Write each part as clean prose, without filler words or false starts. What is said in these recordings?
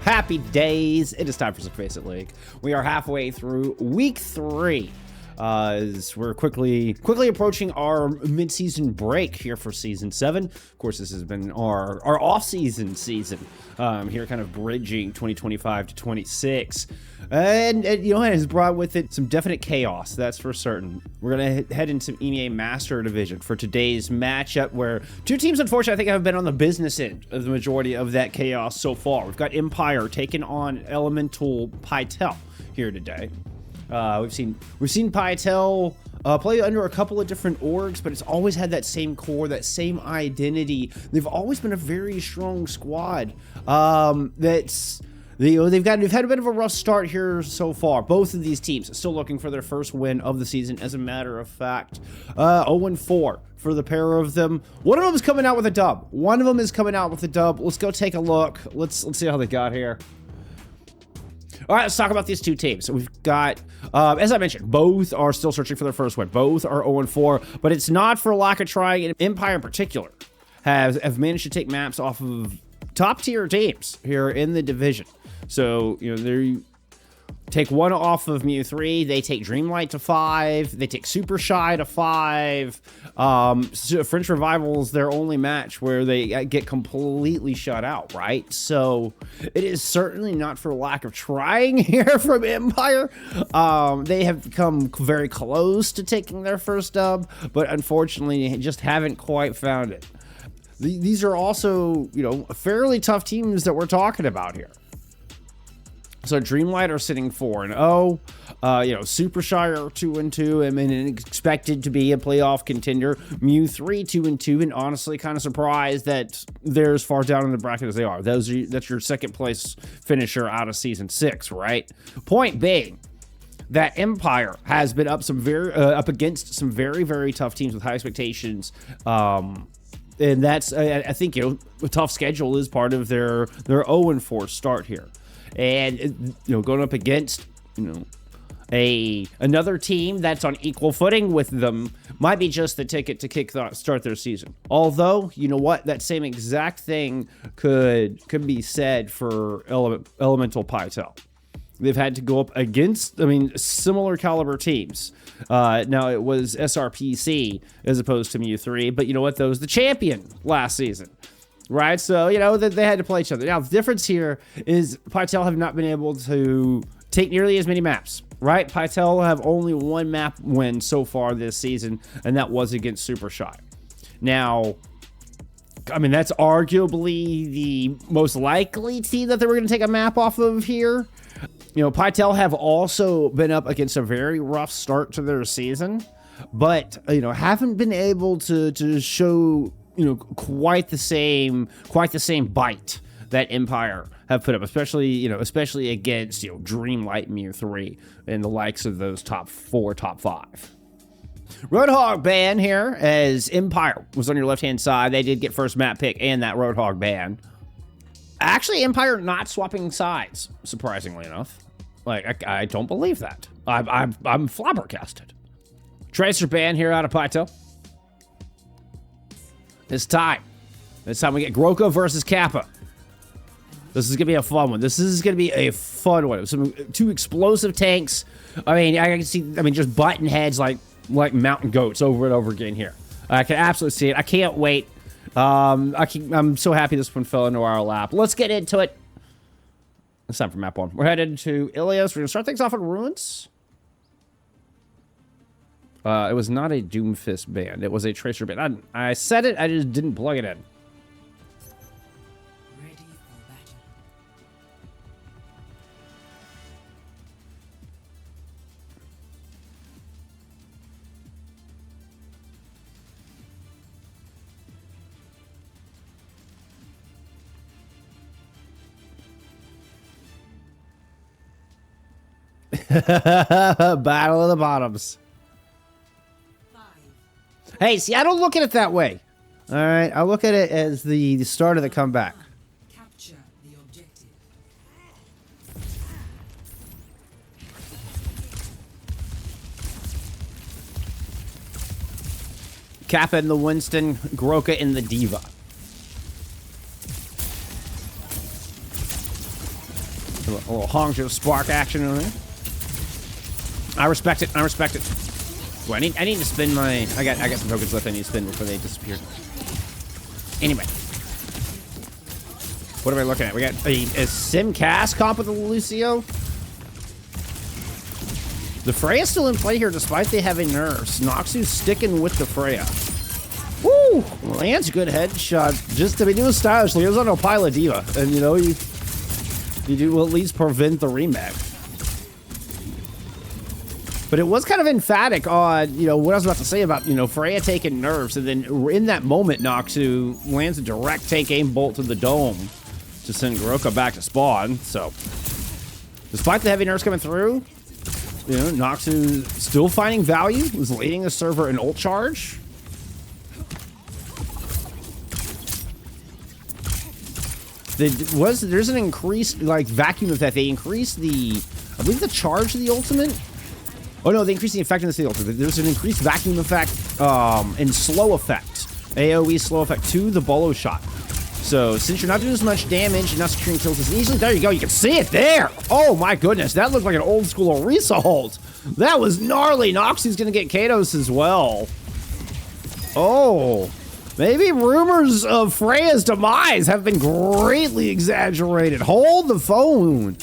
Happy days. It is time for some FACEIT League. We are halfway through week 3. As we're quickly approaching our mid-season break here for season 7. Of course, this has been our off-season season here, kind of bridging 2025 to 26. And you know, it has brought with it some definite chaos, that's for certain. We're going to head into EMEA Master Division for today's matchup, where two teams, unfortunately, I think have been on the business end of the majority of that chaos so far. We've got Empire taking on Elemental Pytel here today. We've seen Pytel play under a couple of different orgs, but it's always had that same core, that same identity. They've always been a very strong squad. They've had a bit of a rough start here so far. Both of these teams still looking for their first win of the season, as a matter of fact. 0-4 for the pair of them. One of them is coming out with a dub. Let's go take a look. Let's see how they got here. All right, let's talk about these two teams. So we've got, as I mentioned, both are still searching for their first win. Both are 0-4, but it's not for lack of trying. And Empire in particular have managed to take maps off of top-tier teams here in the division. So, you know, they take one off of Mew3, they take Dreamlight to 5, they take Super Shy to 5. French Revival's their only match where they get completely shut out, right? So it is certainly not for lack of trying here from Empire. They have come very close to taking their first dub, but unfortunately just haven't quite found it. These are also, you know, fairly tough teams that we're talking about here. So Dreamlight are sitting 4-0. You know, Super Shy are 2-2 and expected to be a playoff contender. Mew3 2-2, and honestly kind of surprised that they're as far down in the bracket as they are. That's your second place finisher out of season 6, right? Point being that Empire has been up against some very tough teams with high expectations. And that's I think, you know, a tough schedule is part of their 0-4 start here. And, you know, going up against, you know, another team that's on equal footing with them might be just the ticket to start their season. Although, you know what, that same exact thing could be said for Elemental Pytel. They've had to go up against, I mean, similar caliber teams. Now, it was SRPC as opposed to Mew3, but you know what, that was the champion last season. Right, so, you know, they had to play each other. Now, the difference here is Pytel have not been able to take nearly as many maps, right? Pytel have only one map win so far this season, and that was against Super Shy. Now, I mean, that's arguably the most likely team that they were going to take a map off of here. You know, Pytel have also been up against a very rough start to their season, but, you know, haven't been able to show, you know, quite the same bite that Empire have put up, especially against, you know, Dreamlight, Mew3, and the likes of those top 4, top 5. Roadhog ban here, as Empire was on your left-hand side. They did get first map pick and that Roadhog ban. Actually, Empire not swapping sides, surprisingly enough. Like, I don't believe that. I'm flabbergasted. Tracer ban here out of Pytel. This time we get Groko versus Kappa. This is going to be a fun one. Some two explosive tanks. I mean, I can see, just button heads like mountain goats over and over again here. I can absolutely see it. I can't wait. I'm so happy this one fell into our lap. Let's get into it. It's time for map 1. We're headed to Ilios. We're going to start things off in Ruins. It was not a Doomfist band. It was a Tracer band. I said it, I just didn't plug it in. Ready for battle. Battle of the Bottoms. Hey, see, I don't look at it that way. All right, I look at it as the start of the comeback. Capture the objective. Kappa in the Winston, Groka in the Diva. A little Hangzhou spark action on there. I respect it. I respect it. Well, I need to spin my... I got some tokens left I need to spin before they disappear. Anyway. What am I looking at? We got a Sim cast comp with the Lucio. The Freya's still in play here despite they having nerfs. Noxu's sticking with the Freya. Woo! Lands good headshot. Just to be doing stylishly. He was on a pile of Diva. And you know, you do at least prevent the remake. But it was kind of emphatic on, you know, what I was about to say about, you know, Freya taking nerfs. And then in that moment, Noxu lands a direct take aim bolt to the dome to send Goroka back to spawn. So, despite the heavy nerfs coming through, you know, Noxu still finding value. Was leading the server in ult charge. There's an increased, like, vacuum effect. They increased the, I believe, the charge of the ultimate. Oh no, they increased the effectiveness of the ultimate. There's an increased vacuum effect and slow effect. AoE slow effect to the bolo shot. So since you're not doing as much damage and not securing kills as easily, there you go. You can see it there. Oh my goodness, that looked like an old school Orisa ult. That was gnarly. Noxie's gonna get Kados as well. Oh, maybe rumors of Freya's demise have been greatly exaggerated. Hold the phone.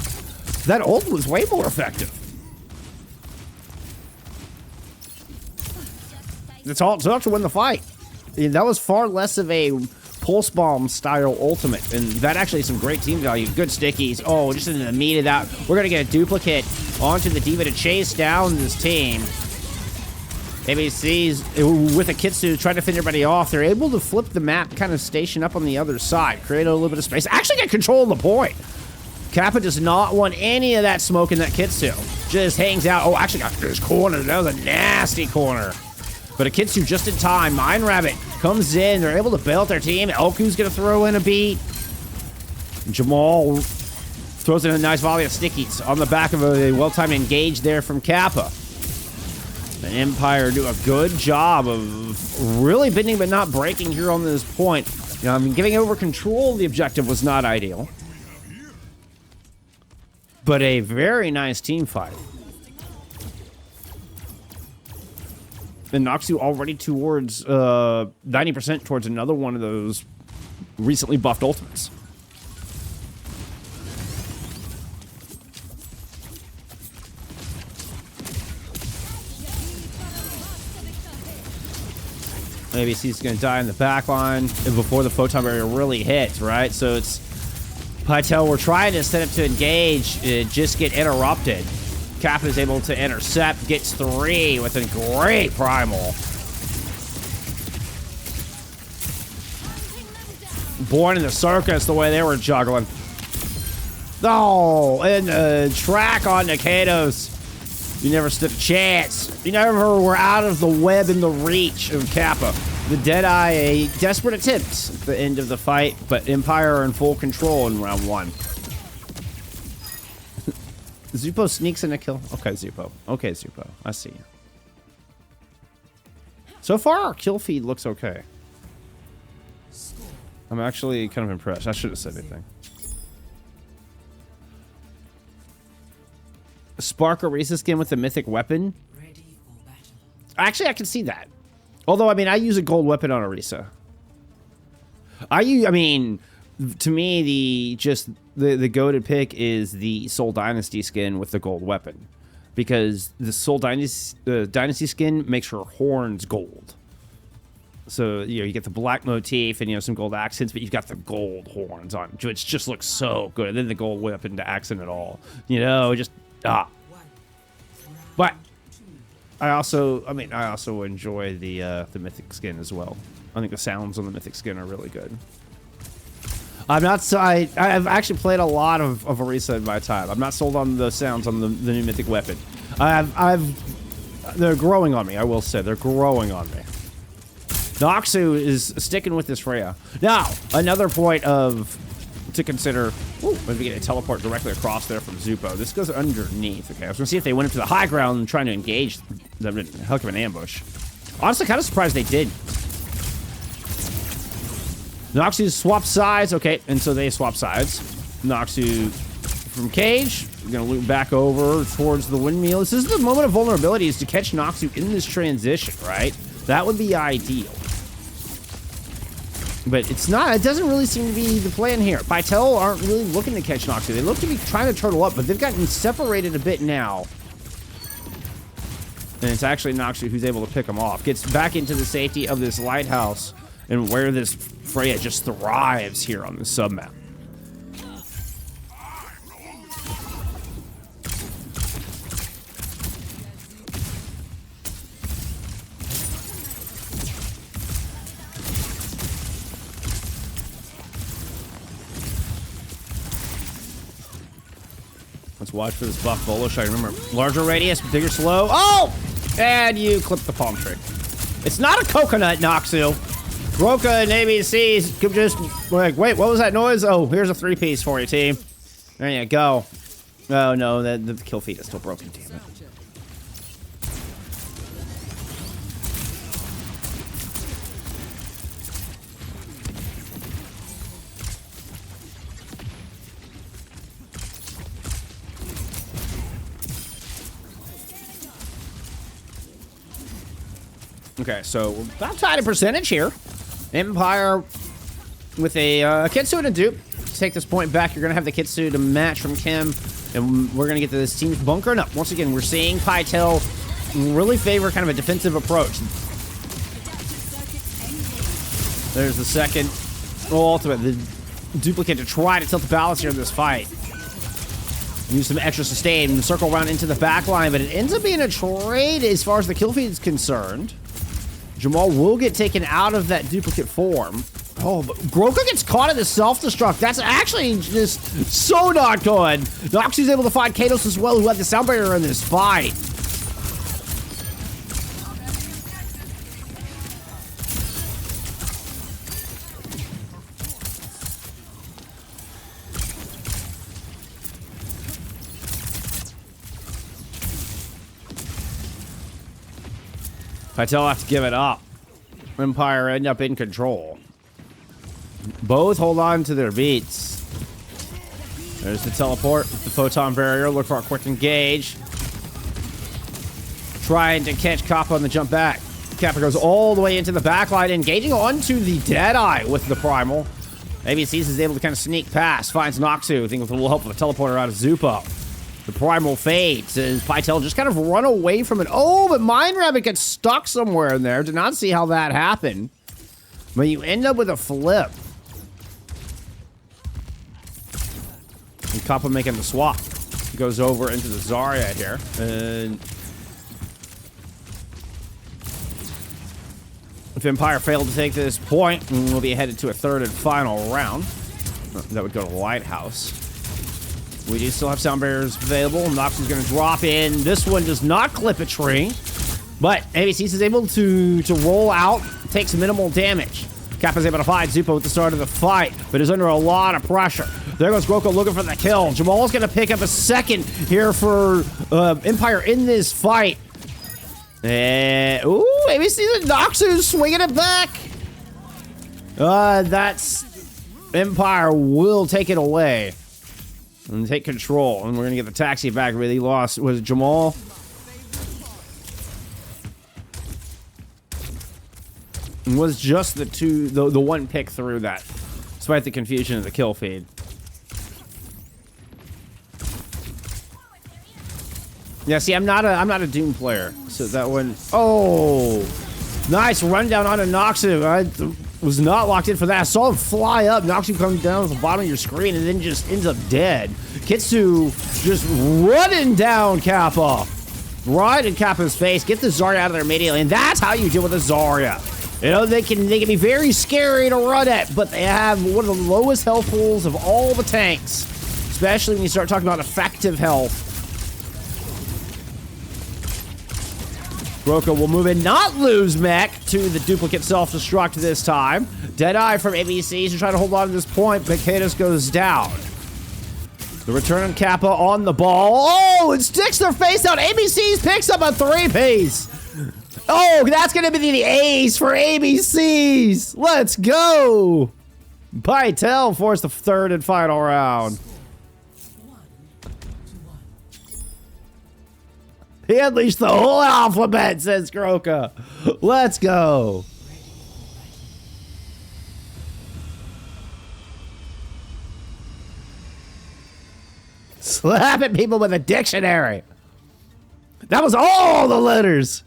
That ult was way more effective. That's all it took to win the fight. That was far less of a pulse bomb style ultimate, and that actually has some great team value. Good stickies. Oh, just in the meat of that, we're gonna get a duplicate onto the Diva to chase down this team. ABC's with a Kitsu trying to fend everybody off. They're able to flip the map, kind of station up on the other side, create a little bit of space, actually get control of the point. Kappa does not want any of that smoke in that Kitsu. Just hangs out. Oh, actually got this corner. That was a nasty corner. But a Kitsu just in time. Mind Rabbit comes in. They're able to bail out their team. Elku's going to throw in a beat. Jamal throws in a nice volley of stickies on the back of a well-timed engage there from Kappa. And Empire do a good job of really bending but not breaking here on this point. You know, I mean, giving over control of the objective was not ideal. But a very nice team fight. And Noxu already towards 90% towards another one of those recently buffed ultimates. ABC's going to die in the back line before the photon barrier really hits, right? So it's Pytel, we're trying to set up to engage, just get interrupted. Kappa is able to intercept, gets 3 with a great primal. Born in the circus the way they were juggling. Oh, and the track on Nakados. You never stood a chance. You never were out of the web and the reach of Kappa. The Deadeye, a desperate attempt at the end of the fight, but Empire are in full control in round 1. Zupo sneaks in a kill. Okay, Zupo. Okay, Zupo. I see you. So far, our kill feed looks okay. I'm actually kind of impressed. I should have said anything. Spark Orisa skin with the mythic weapon. Actually, I can see that. Although, I mean, I use a gold weapon on Orisa. I mean, to me, the goated pick is the Soul Dynasty skin with the gold weapon, because the Soul Dynasty skin makes her horns gold. So you know you get the black motif and you know some gold accents, but you've got the gold horns on, which just looks so good. And then the gold weapon to accent it all, you know, just But I also enjoy the mythic skin as well. I think the sounds on the mythic skin are really good. I've actually played a lot of Orisa in my time. I'm not sold on the sounds on the new mythic weapon. They're growing on me, I will say. They're growing on me. Noxu is sticking with this Freya. Now, another point to consider. Ooh, maybe get a teleport directly across there from Zupo. This goes underneath. Okay, I was gonna see if they went up to the high ground and trying to engage them in a heck of an ambush. Honestly, kind of surprised they did. Noxu swapped sides. Okay, and so they swap sides. Noxu from Cage. We're going to loop back over towards the windmill. This is the moment of vulnerability, is to catch Noxu in this transition, right? That would be ideal. But it's not. It doesn't really seem to be the plan here. Pytel aren't really looking to catch Noxu. They look to be trying to turtle up, but they've gotten separated a bit now. And it's actually Noxu who's able to pick them off. Gets back into the safety of this lighthouse and where this Freya just thrives here on the submap. Let's watch for this buff bullish. I remember larger radius, bigger slow. Oh! And you clip the palm tree. It's not a coconut, Noxu. Groka and ABCs could just like, wait, what was that noise? Oh, here's a 3-piece for you, team. There you go. Oh no, the kill feed is still broken, damn it. Okay, so we're about tied in percentage here. Empire with a Kitsu and a dupe. To take this point back, you're going to have the Kitsu to match from Kim, and we're going to get to this team's bunkering up. Once again, we're seeing Pytel really favor kind of a defensive approach. There's the second ultimate, the duplicate to try to tilt the balance here in this fight. Use some extra sustain and circle around into the back line, but it ends up being a trade as far as the kill feed is concerned. Jamal will get taken out of that duplicate form. Oh, but Groka gets caught in the self-destruct. That's actually just so not good. Noxu's able to find Kados as well, who had the sound barrier in this fight. Pytel have to give it up. Empire end up in control. Both hold on to their beats. There's the teleport, the photon barrier. Look for a quick engage. Trying to catch Kappa on the jump back. Kappa goes all the way into the backline, engaging onto the Deadeye with the primal. ABCs is able to kind of sneak past. Finds Noxu. I think with a little help of a teleporter out of Zupo. The primal fades as Pytel just kind of run away from it. Oh, but Mind Rabbit gets stuck somewhere in there. Did not see how that happened. But you end up with a flip. And Kappa making the swap. Goes over into the Zarya here. And if Empire failed to take this point, we'll be headed to a third and final round. That would go to Lighthouse. We do still have sound barriers available. Nox is going to drop in. This one does not clip a tree, but ABCs is able to roll out, takes minimal damage. Kappa's able to find Zupo at the start of the fight, but is under a lot of pressure. There goes Groka looking for the kill. Jamal's going to pick up a second here for Empire in this fight. And, ooh, ABCs and Noxu swinging it back. That's Empire will take it away. And take control, and we're gonna get the taxi back. Really lost was Jamal. It was just the one pick through that, despite the confusion of the kill feed. Yeah, see, I'm not a Doom player, so that one. Oh, nice rundown on a Noxu. I was not locked in for that. I saw him fly up. Noxu comes down to the bottom of your screen and then just ends up dead. Kitsu just running down Kappa. Right in Kappa's face. Get the Zarya out of there immediately. And that's how you deal with a Zarya. You know, they can be very scary to run at, but they have one of the lowest health pools of all the tanks. Especially when you start talking about effective health. Groka will move in, not lose mech to the duplicate self-destruct this time. Deadeye from ABCs to try to hold on to this point, but Kados goes down. The return on Kappa on the ball. Oh, it sticks their face out. ABCs picks up a 3-piece. Oh, that's going to be the ace for ABCs. Let's go. Pytel forced the third and final round. He unleashed the whole alphabet, says Kroka. Let's go. Slapping people with a dictionary. That was all the letters.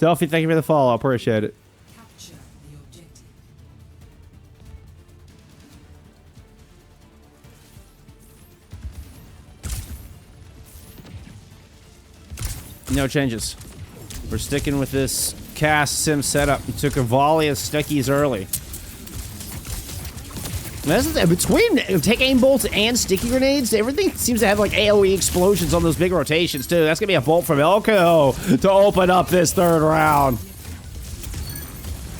Delphi, thank you for the follow. I appreciate it. Capture the objective. No changes. We're sticking with this cast sim setup. We took a volley of stickies early. Between take aim bolts and sticky grenades, everything seems to have like AoE explosions on those big rotations too. That's gonna be a bolt from Elko to open up this third round.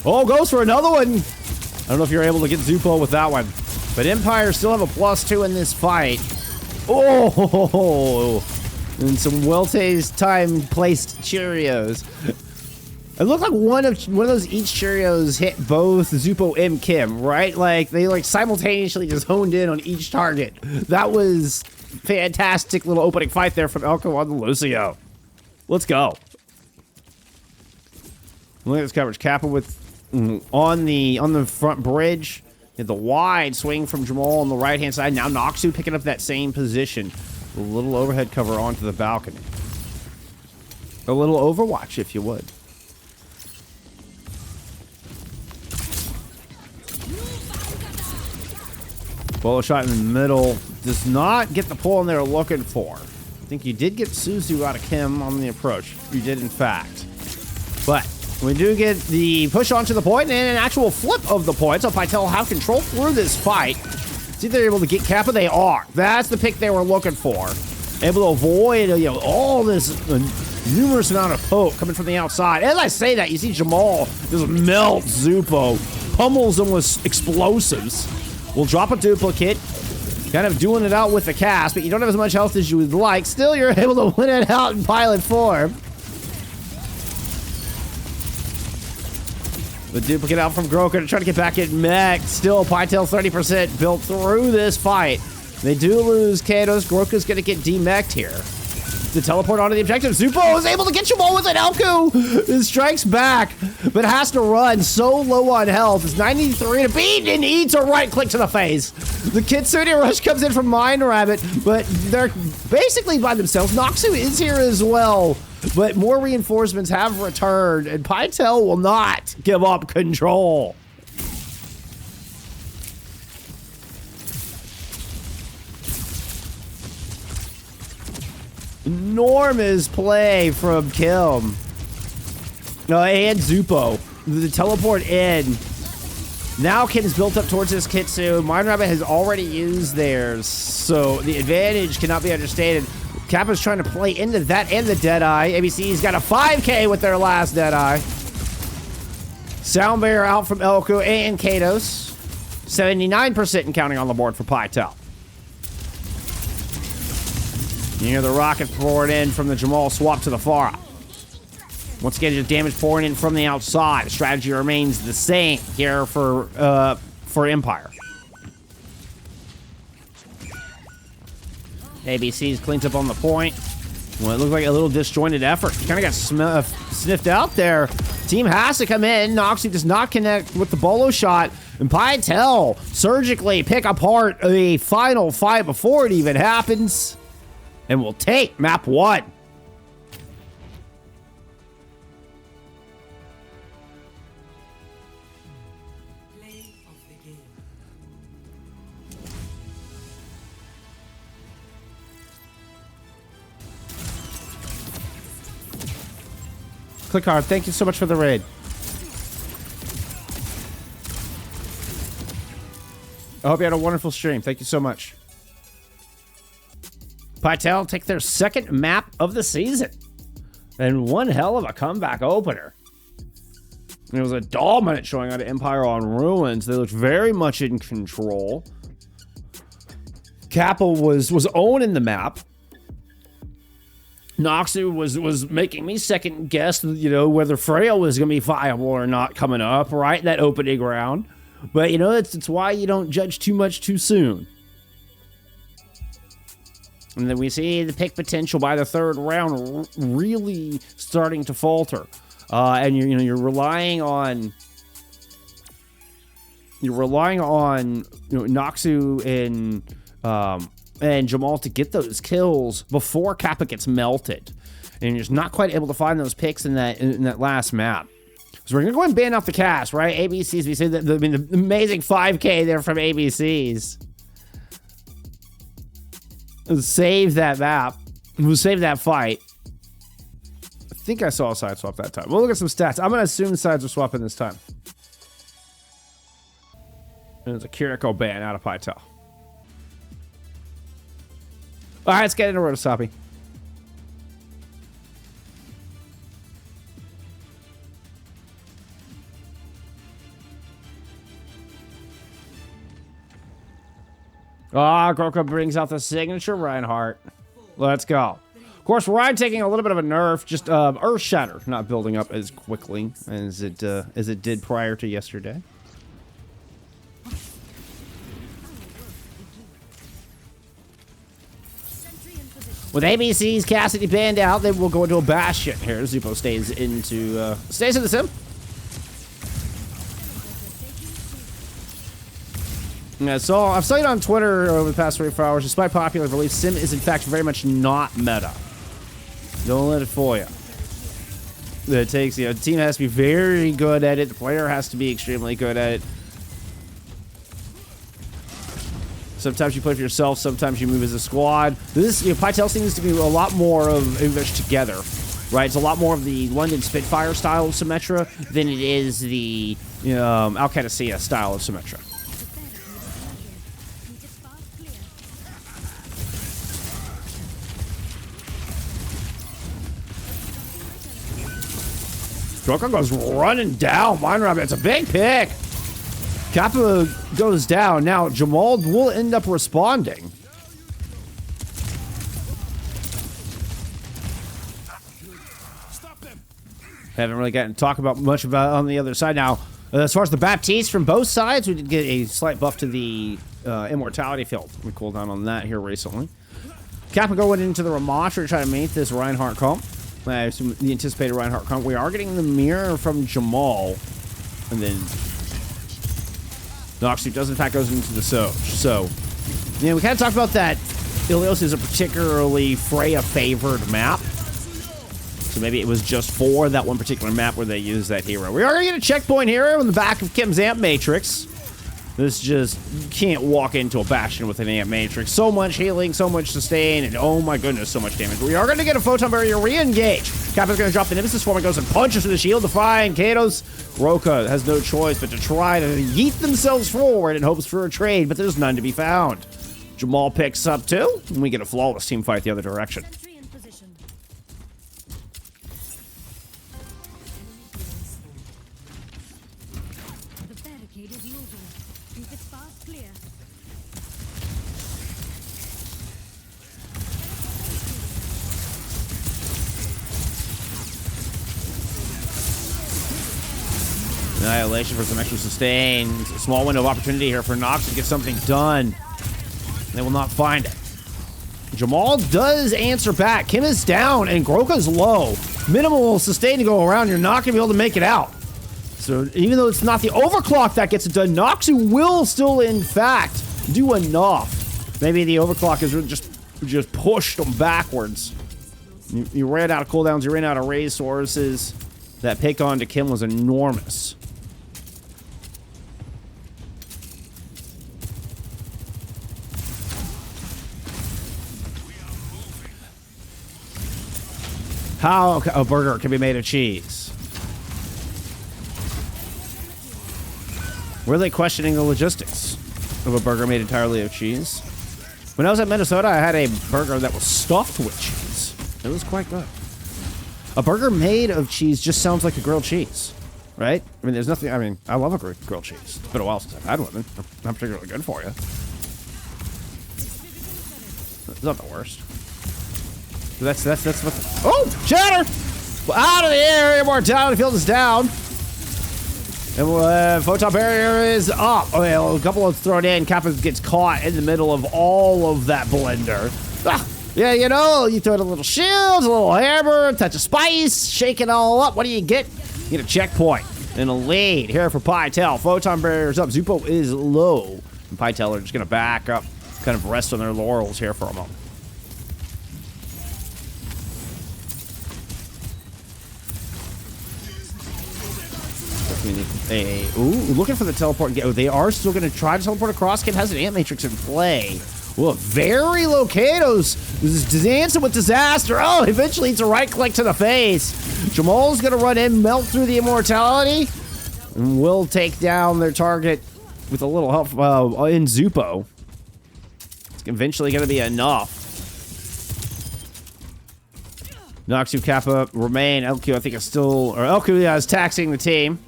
Oh, goes for another one. I don't know if you're able to get Zupo with that one, but Empire still have a +2 in this fight. Oh, and some Welte's time placed Cheerios. It looked like one of those each Cheerios hit both Zupo and Kim, right? Like they like simultaneously just honed in on each target. That was fantastic little opening fight there from Elko on the Lucio. Let's go. Look at this coverage. Kappa with on the front bridge. The wide swing from Jamal on the right hand side. Now Noxu picking up that same position. A little overhead cover onto the balcony. A little Overwatch, if you would. Bolo shot in the middle does not get the pull in there looking for. I think you did get Suzu out of Kim on the approach. You did, in fact. But we do get the push onto the point and an actual flip of the point. So Pytel have control through this fight. See if they're able to get Kappa. They are. That's the pick they were looking for. Able to avoid all this numerous amount of poke coming from the outside. As I say that, you see Jamal just melt Zupo. Pummels him with explosives. We'll drop a duplicate. Kind of doing it out with the cast, but you don't have as much health as you would like. Still, you're able to win it out in pilot form. The duplicate out from Groker to try to get back in mech. Still, Pytel 30% built through this fight. They do lose Kados. Groka's going to get demeched here. To teleport onto the objective. Zupo is able to get Jamal with an Elku. It strikes back, but has to run so low on health. It's 93 to beat and eats a right click to the face. The Kitsune Rush comes in from Mind Rabbit, but they're basically by themselves. Noxu is here as well, but more reinforcements have returned, and Pytel will not give up control. Enormous play from Kim. And Zupo. The teleport in. Now Kim's built up towards this Kitsu. Mind Rabbit has already used theirs, so the advantage cannot be understated. Kappa's trying to play into that and the Deadeye. ABC's got a 5K with their last Deadeye. Sound Barrier out from Elko and Kados. 79% and counting on the board for Pytel. You hear the rocket pouring in from the Jamal swap to the far. Once again, just damage pouring in from the outside. The strategy remains the same here for Empire. ABC's cleans up on the point. Well, it looked like a little disjointed effort. Kind of got sniffed out there. Team has to come in. Noxie does not connect with the Bolo shot. And Pytel surgically pick apart a final fight before it even happens. And we'll take map 1. Play of the game. Click hard. Thank you so much for the raid. I hope you had a wonderful stream. Thank you so much. Pytel take their second map of the season. And one hell of a comeback opener. It was a dominant showing out of Empire on Ruins. They looked very much in control. Kappa was owning the map. Noxu was making me second guess, you know, whether Freya was going to be viable or not coming up, right? That opening round. But, you know, it's why you don't judge too much too soon. And then we see the pick potential by the third round really starting to falter. And you're relying on Noxu and Jamal to get those kills before Kappa gets melted. And you're just not quite able to find those picks in that last map. So we're going to go ahead and ban off the cast, right? ABCs, we say that, I mean, the amazing 5K there from ABCs. Save that map. We'll save that fight. I think I saw a side swap that time. We'll look at some stats. I'm going to assume the sides are swapping this time. And it's a Kiriko ban out of Pytel. All right, let's get into Runasapi. Groka brings out the signature Reinhardt. Let's go. Of course, Ryan taking a little bit of a nerf, just Earth Shatter not building up as quickly as it did prior to yesterday. With ABC's Cassidy banned out, they will go into a Bastion here. Zupo stays in the sim. Yeah, so I've seen on Twitter over the past 24 hours, despite popular belief, Sim is in fact very much not meta. Don't let it fool you. It takes, the team has to be very good at it. The player has to be extremely good at it. Sometimes you play for yourself, sometimes you move as a squad. This, Pytel seems to be a lot more of English together, right? It's a lot more of the London Spitfire style of Symmetra than it is the Al-Qadisiyah style of Symmetra. Groka goes running down Mine Rabbit. It's a big pick. Kappa goes down. Now, Jamal will end up responding. Haven't really gotten to talk about much about on the other side. Now, as far as the Baptiste from both sides, we did get a slight buff to the Immortality field. We cooled down on that here recently. Kappa going into the Ramatra to try to mate this Reinhardt comp. I assume the anticipated Reinhardt comp. We are getting the mirror from Jamal. And then Noxu does in fact goes into the Soch. So, we kind of talked about that Ilios is a particularly Freya favored map. So maybe it was just for that one particular map where they used that hero. We are going to get a checkpoint here in the back of Kim's Amp Matrix. This just, you can't walk into a Bastion with an Amp Matrix. So much healing, so much sustain, and oh my goodness, so much damage. We are going to get a Photon Barrier re-engage. Kappa's going to drop the Nemesis form and goes and punches through the shield, defying Katos. Groka has no choice but to try to yeet themselves forward in hopes for a trade, but there's none to be found. Jamal picks up too, and we get a flawless team fight the other direction. Annihilation for some extra sustain. A small window of opportunity here for Nox to get something done. They will not find it. Jamal does answer back. Kim is down and Groka's low. Minimal sustain to go around. You're not going to be able to make it out. So even though it's not the overclock that gets it done, Noxu will still, in fact, do enough. Maybe the overclock is just pushed them backwards. You ran out of cooldowns. You ran out of resources. That pick on to Kim was enormous. How a burger can be made of cheese? Really questioning the logistics of a burger made entirely of cheese. When I was at Minnesota, I had a burger that was stuffed with cheese. It was quite good. A burger made of cheese just sounds like a grilled cheese, right? I mean, there's nothing, I mean, I love a grilled cheese. It's been a while since I've had one. They're not particularly good for you. It's not the worst. That's what. Oh, shatter! Out of the air, immortality field is down. And photon barrier is up. Okay, a couple of thrown in. Kappa gets caught in the middle of all of that blender. Ah, yeah, you know, you throw in a little shield, a little hammer, a touch of spice, shake it all up. What do you get? You get a checkpoint and a lead here for Pytel. Photon barrier's up. Zupo is low. And Pytel are just going to back up, kind of rest on their laurels here for a moment. Ooh, looking for the teleport. They are still going to try to teleport across. Kid has an ant matrix in play. Well, very low Katos. Dancing with disaster. Oh, eventually it's a right click to the face. Jamal's going to run in, melt through the immortality, and will take down their target with a little help in Zupo. It's eventually going to be enough. Noxu, Kappa remain. LQ, I think, is still... Or LQ is taxing the team.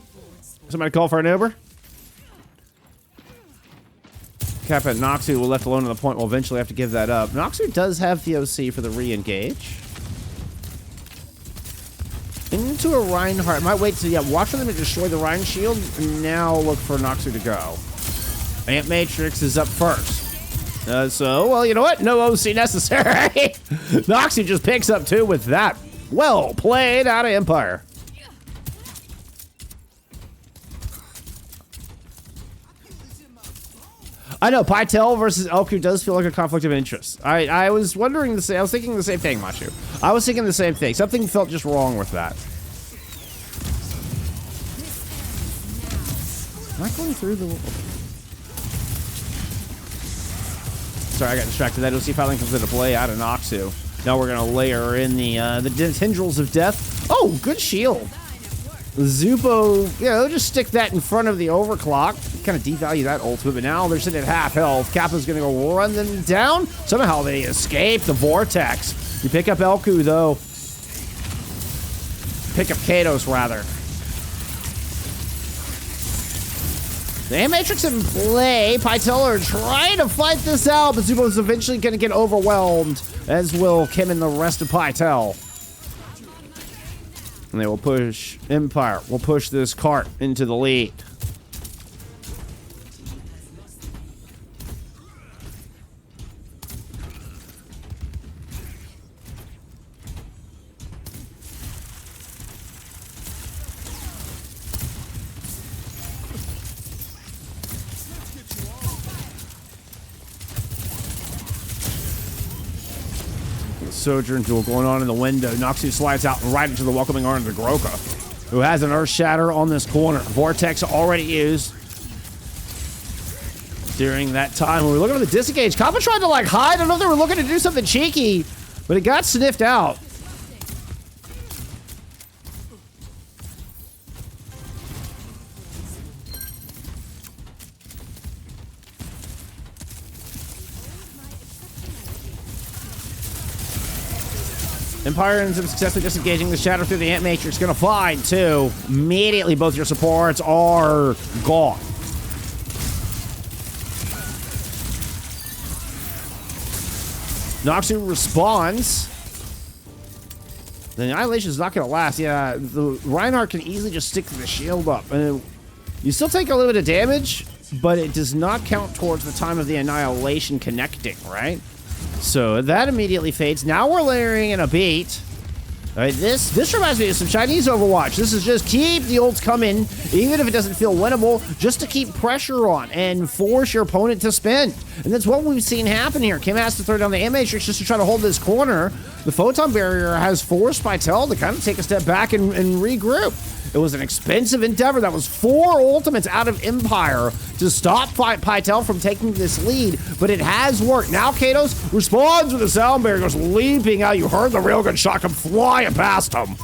Somebody call for an Uber? Kappa and Noxu will left alone on the point. Will eventually have to give that up. Noxu does have the OC for the re-engage. Into a Reinhardt. Might wait to watch for them to destroy the Rhine shield. And now look for Noxu to go. Ant Matrix is up first. So, well, you know what? No OC necessary. Noxu just picks up 2 with that. Well played out of Empire. I know, Pytel versus LQ does feel like a conflict of interest. I was wondering the same. I was thinking the same thing, Machu. I was thinking the same thing. Something felt just wrong with that. Am I going through the... Sorry, I got distracted. That OC finally comes into play out of Noxu. Now we're going to layer in the tendrils of death. Oh, good shield. Zupo, they'll just stick that in front of the overclock. Kind of devalue that ultimate, but now they're sitting at half health. Kappa's going to go run them down. Somehow they escape the vortex. You pick up Elku, though. Pick up Katos, rather. The Matrix in play. Pytel are trying to fight this out, but Zupo's eventually going to get overwhelmed, as will Kim and the rest of Pytel. And they will push Empire. Will push this cart into the lead. Sojourn duel going on in the window. Noxu slides out right into the welcoming arms of Groka, who has an Earth Shatter on this corner. Vortex already used. During that time, when we were looking at the disengage, Kappa tried to like hide. I don't know if they were looking to do something cheeky, but it got sniffed out. Empire ends up successfully disengaging the shadow through the Ant Matrix. Gonna find, too. Immediately, both your supports are gone. Noxu responds. The Annihilation is not gonna last. Yeah, the Reinhardt can easily just stick the shield up. And you still take a little bit of damage, but it does not count towards the time of the Annihilation connecting, right? So that immediately fades. Now we're layering in a beat. All right, this reminds me of some Chinese Overwatch. This is just keep the ults coming, even if it doesn't feel winnable, just to keep pressure on and force your opponent to spin. And that's what we've seen happen here. Kim has to throw down the Ant Matrix just to try to hold this corner. The Photon Barrier has forced Pytel to kind of take a step back and regroup. It was an expensive endeavor. That was 4 ultimates out of Empire to stop Pytel from taking this lead, but it has worked. Now Katos responds with a sound barrier, goes leaping out. You heard the railgun shot come flying past him.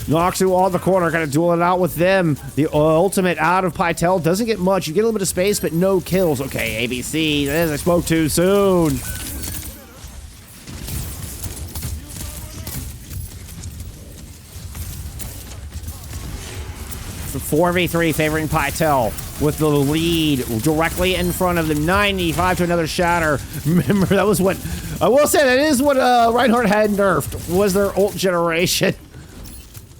Noxu on the corner, kind of duel it out with them. The ultimate out of Pytel doesn't get much. You get a little bit of space, but no kills. Okay, ABC, as I spoke too soon. 4v3 favoring Pytel. with the lead directly in front of them, 95 to another shatter. Remember, that was what, I will say, that is what Reinhardt had nerfed, was their ult generation.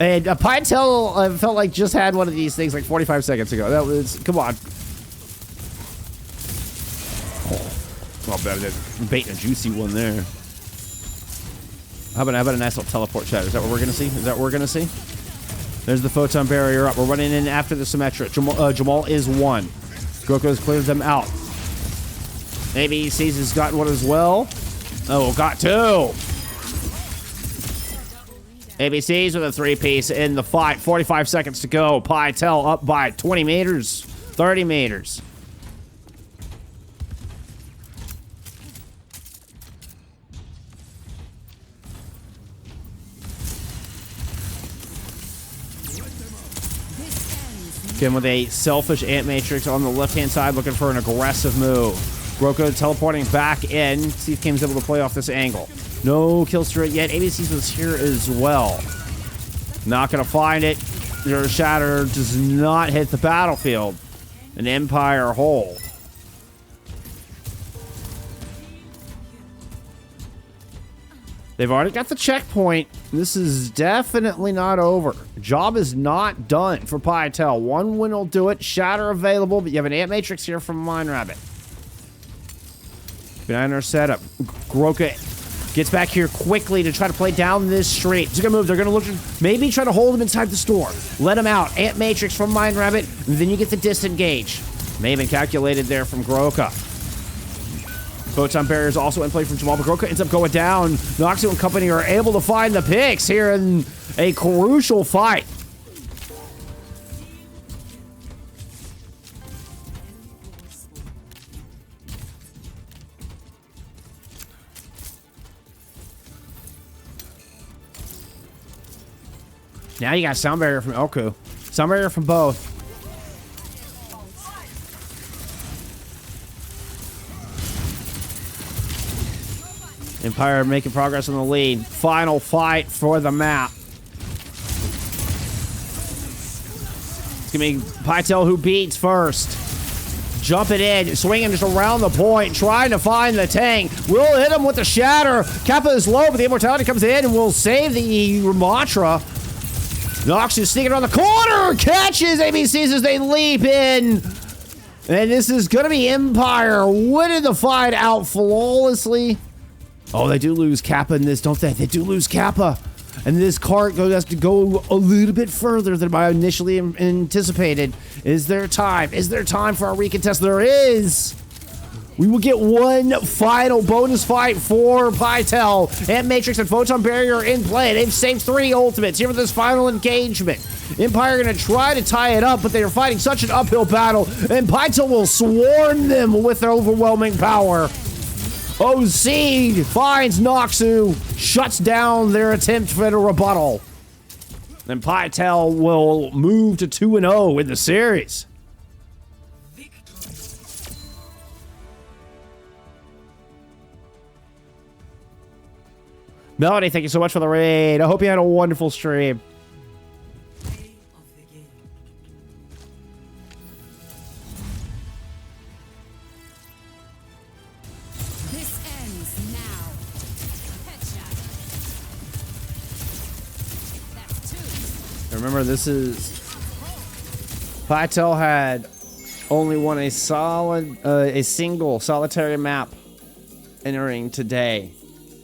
And Pytel, I felt like, just had one of these things like 45 seconds ago. That was, come on. Oh, better than baiting a juicy one there. How about a nice little teleport shatter? Is that what we're going to see? Is that what we're going to see? There's the photon barrier up. We're running in after the Symmetra. Jamal is one. Goku's cleared them out. ABC's has gotten one as well. Oh, got two. ABC's with a three-piece in the fight. 45 seconds to go. Pytel up by 20 meters. 30 meters. Again, with a selfish Ant Matrix on the left-hand side, looking for an aggressive move. Groco teleporting back in. See if Kim's able to play off this angle. No kill streak yet. ABC's was here as well. Not going to find it. Their shatter does not hit the battlefield. An Empire hold. They've already got the checkpoint. This is definitely not over. Job is not done for Pytel. One win will do it. Shatter available, but you have an Ant Matrix here from Mind Rabbit. Behind our setup. Groka gets back here quickly to try to play down this street. He's gonna move. They're gonna look to maybe try to hold him inside the storm. Let him out. Ant Matrix from Mind Rabbit. And then you get the disengage. May have been calculated there from Groka. Photon barrier is also in play from Jamal, but Groka ends up going down. Noxu and company are able to find the picks here in a crucial fight. Now you got sound barrier from Elku. Sound barrier from both. Empire making progress on the lead. Final fight for the map. It's going to be Pytel who beats first. Jumping in, swinging just around the point, trying to find the tank. Will hit him with the shatter. Kappa is low, but the immortality comes in and will save the Ramatra. Nox is sneaking around the corner, catches ABCs as they leap in. And this is going to be Empire winning the fight out flawlessly. Oh, they do lose Kappa in this, don't they? They do lose Kappa. And this cart has to go a little bit further than I initially anticipated. Is there time? Is there time for a recontest? There is. We will get one final bonus fight for Pytel. Ant Matrix and Photon Barrier in play. They've saved 3 ultimates here for this final engagement. Empire going to try to tie it up, but they are fighting such an uphill battle. And Pytel will swarm them with their overwhelming power. OC finds Noxu, shuts down their attempt for the rebuttal. And Pytel will move to 2-0 in the series. Melody, thank you so much for the raid. I hope you had a wonderful stream. Remember, this is... Pytel had only won a single solitary map entering today,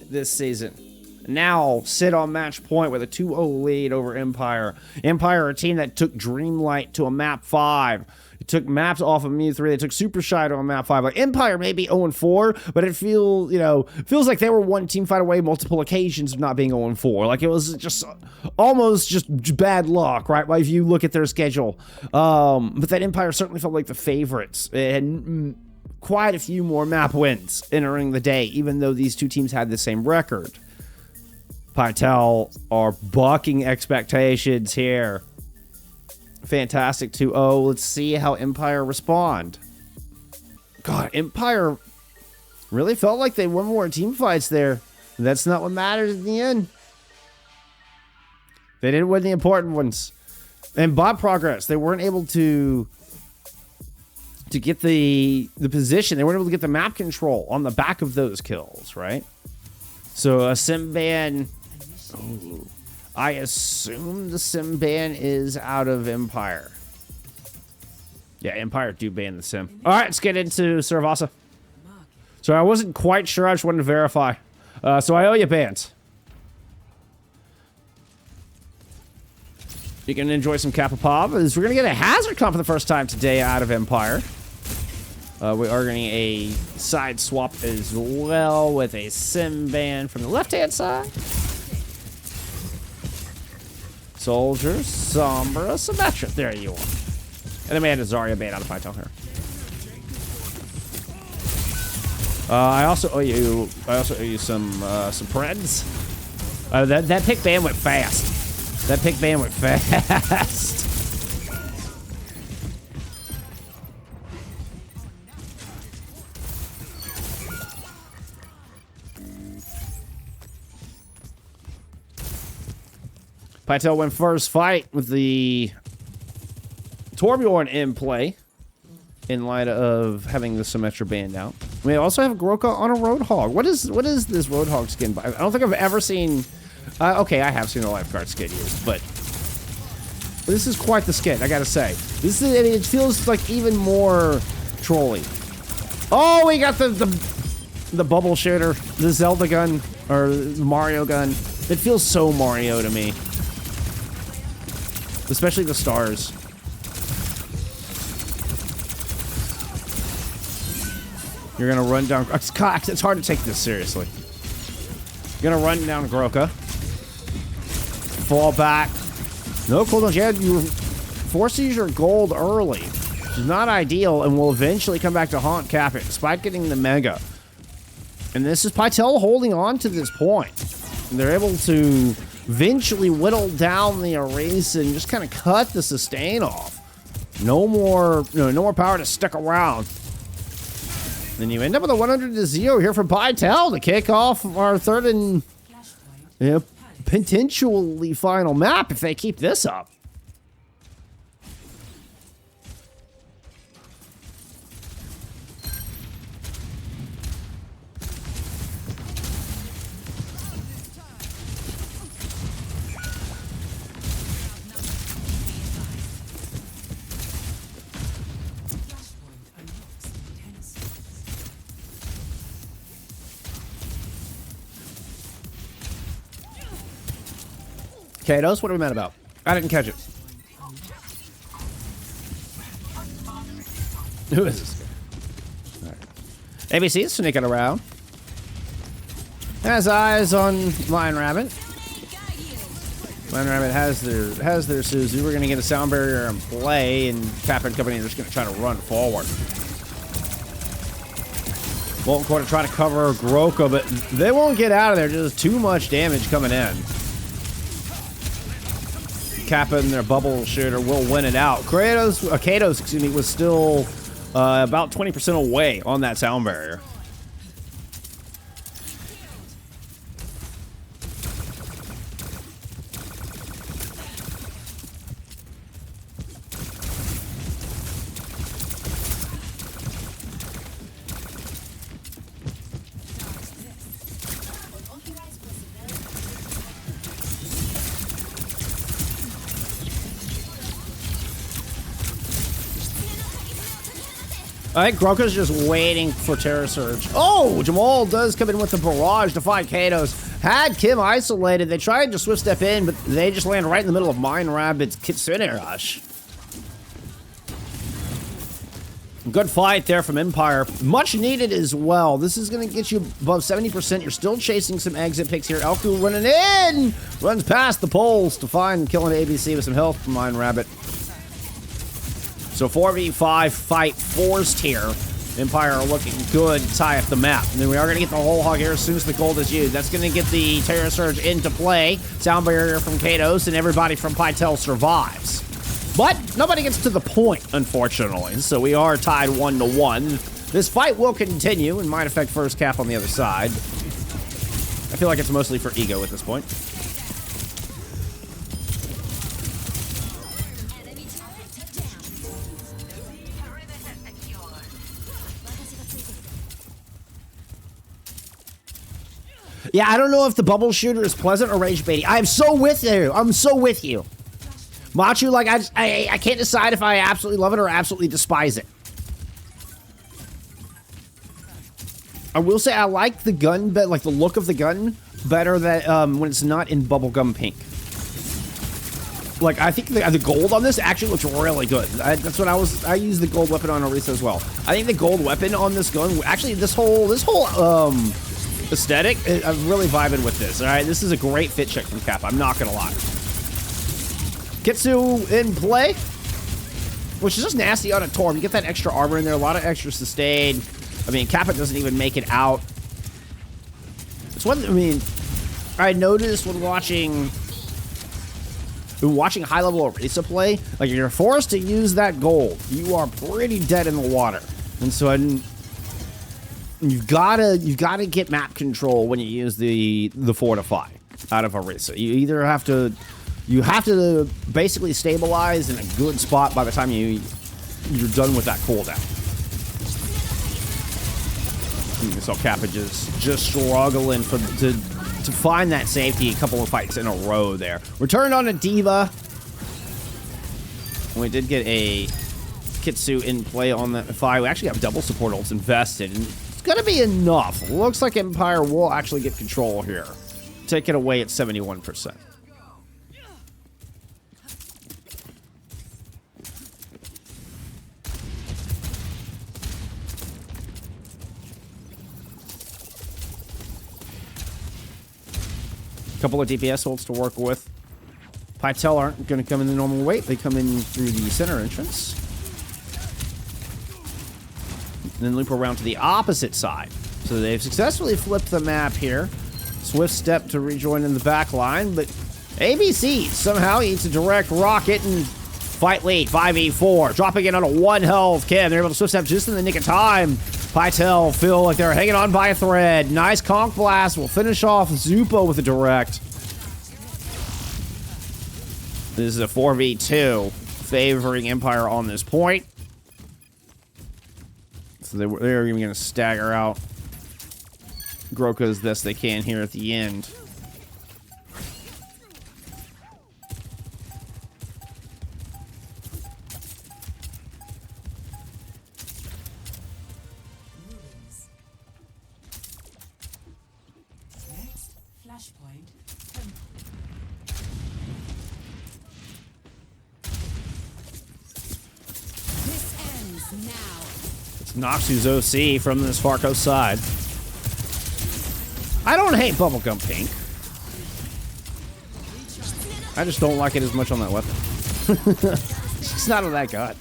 this season. Now sit on match point with a 2-0 lead over Empire. Empire, a team that took Dreamlight to a map 5. It took maps off of Mu 3. They took Super Shy to a map 5. Like Empire may be 0-4, but it feels like they were one team fight away multiple occasions of not being 0-4. Like it was just almost just bad luck, right? If you look at their schedule. But that Empire certainly felt like the favorites. And quite a few more map wins entering the day, even though these two teams had the same record. Pytel are bucking expectations here. Fantastic 2-0. Let's see how Empire respond. God, Empire really felt like they won more team fights there. That's not what matters in the end. They didn't win the important ones. And by progress, they weren't able to to get the position. They weren't able to get the map control on the back of those kills, right? So a sim ban. Oh, I assume the sim ban is out of Empire. Yeah, Empire do ban the sim. All right, let's get into Suravasa. So I wasn't quite sure. I just wanted to verify. So I owe you bans. You can enjoy some Kappa Pop, as we're going to get a hazard comp for the first time today out of Empire. We are getting a side swap as well with a sim ban from the left-hand side. Soldier, Sombra, Symmetra. There you are. And then we had a Zarya ban out of Pytel here. I also owe you some Preds. That pick ban went fast. That pick ban went fast. Pytel went first fight with the Torbjorn in play in light of having the Symmetra banned out. We also have Groka on a Roadhog. What is this Roadhog skin? I don't think I've ever seen... okay, I have seen a lifeguard skin used, but this is quite the skin, I gotta say. This is, it feels like even more trolly. Oh, we got the bubble shooter, the Zelda gun, or the Mario gun. It feels so Mario to me. Especially the stars. You're gonna run down... It's hard to take this seriously. You're gonna run down Groka. Fall back. No cooldowns. Yeah, you were forced to use your gold early. Which is not ideal and will eventually come back to haunt Kappa despite getting the Mega. And this is Pytel holding on to this point. And they're able to eventually whittle down the erase and just kind of cut the sustain off. No more power to stick around. Then you end up with a 100-0 here from Pytel to kick off our third and potentially final map if they keep this up. Kados, what are we mad about? I didn't catch it. Who is this guy? All right. ABC is sneaking around. Has eyes on Lion Rabbit. Lion Rabbit has their Suzu. We're gonna get a sound barrier and play, and Kappa and company are just gonna try to run forward. Molten Core to try to cover Groka, but they won't get out of there. Just too much damage coming in. Kappa and their bubble shooter will win it out. Kados, excuse me, was still about 20% away on that sound barrier. I think Groka's just waiting for Terra Surge. Oh, Jamal does come in with the barrage to fight Kados. Had Kim isolated. They tried to swift step in, but they just land right in the middle of Mind Rabbit's Kitsune Rush. Good fight there from Empire. Much needed as well. This is going to get you above 70%. You're still chasing some exit picks here. Elku running in. Runs past the poles to find killing ABC with some health from Mind Rabbit. So 4v5 fight forced here. Empire are looking good to tie up the map. And then we are going to get the whole hog here as soon as the gold is used. That's going to get the Terra Surge into play. Sound barrier from Kados, and everybody from Pytel survives. But nobody gets to the point, unfortunately. So we are tied 1-1. This fight will continue and might affect first cap on the other side. I feel like it's mostly for ego at this point. Yeah, I don't know if the bubble shooter is pleasant or rage baiting. I'm so with you. I'm so with you. Machu, like, I can't decide if I absolutely love it or absolutely despise it. I will say I like the gun, but like the look of the gun better than when it's not in bubblegum pink. Like, I think the gold on this actually looks really good. That's what I use the gold weapon on Orisa as well. I think the gold weapon on this gun, actually this whole aesthetic, I'm really vibing with this. All right, this is a great fit check from Kappa. I'm not gonna lie. Kitsu in play, which is just nasty on a Torm. You get that extra armor in there, a lot of extra sustain. I mean, Kappa doesn't even make it out. It's one. I mean, I noticed when watching high-level Orisa play, like if you're forced to use that gold, you are pretty dead in the water. And so you've gotta get map control when you use the fortify out of Orisa. You either have to basically stabilize in a good spot by the time you're done with that cooldown. So Kappa just struggling to find that safety a couple of fights in a row there. Returned on a D.Va. We did get a Kitsu in play on the Fi. We actually have double support ults invested, and it's gonna be enough. Looks like Empire will actually get control here. Take it away at 71%. Couple of DPS ults to work with. Pytel aren't going to come in the normal weight. They come in through the center entrance. And then loop around to the opposite side. So they've successfully flipped the map here. Swift step to rejoin in the back line, but ABC somehow eats a direct rocket and fight lead, 5v4. Dropping it on a 1 health Kim. They're able to swift step just in the nick of time. Pytel feel like they're hanging on by a thread. Nice conch blast will finish off Zupo with a direct. This is a 4v2 favoring Empire on this point. So they're even going to stagger out Groka as best they can here at the end. It's Noxu's OC from this Farco side. I don't hate bubblegum pink. I just don't like it as much on that weapon. It's just not that good.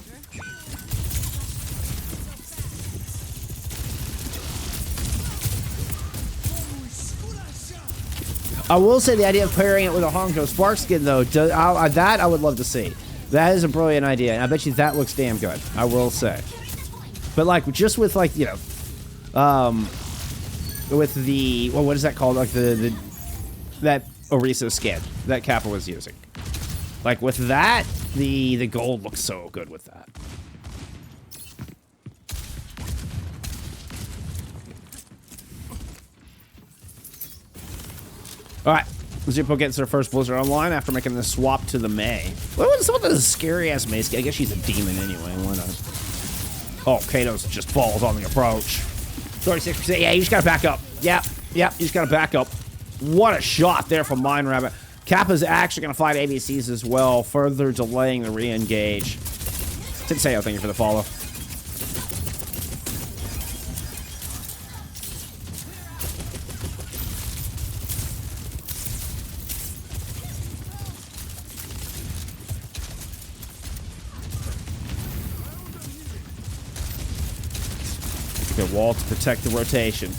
I will say the idea of pairing it with a Honko Spark skin, though, that I would love to see. That is a brilliant idea, and I bet you that looks damn good. I will say. But, like, just with, like, you know, with the, well, what is that called? Like, that Orisa skin that Kappa was using. Like, with that, the gold looks so good with that. Alright, Zupo gets her first Blizzard online after making the swap to the Mei. What was some of the scary-ass Mei skin? I guess she's a demon anyway, why not? Oh, Kato's just falls on the approach. 36%, yeah, you just gotta back up. Yep, you just gotta back up. What a shot there from Mind Rabbit. Kappa's actually gonna fight ABCs as well, further delaying the re-engage. Tenseo, thank you for the follow. Okay, wall to protect the rotation.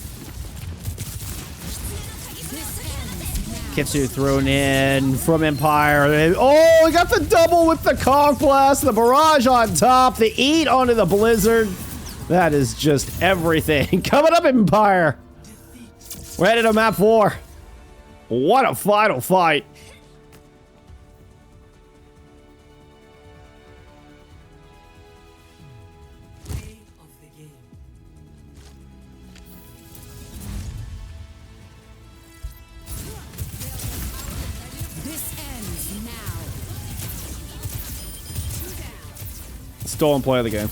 Kitsu thrown in from Empire. Oh, we got the double with the conch blast, the barrage on top, the eat onto the Blizzard. That is just everything. Coming up, Empire. We're headed to map 4. What a final fight. Stolen play of the game.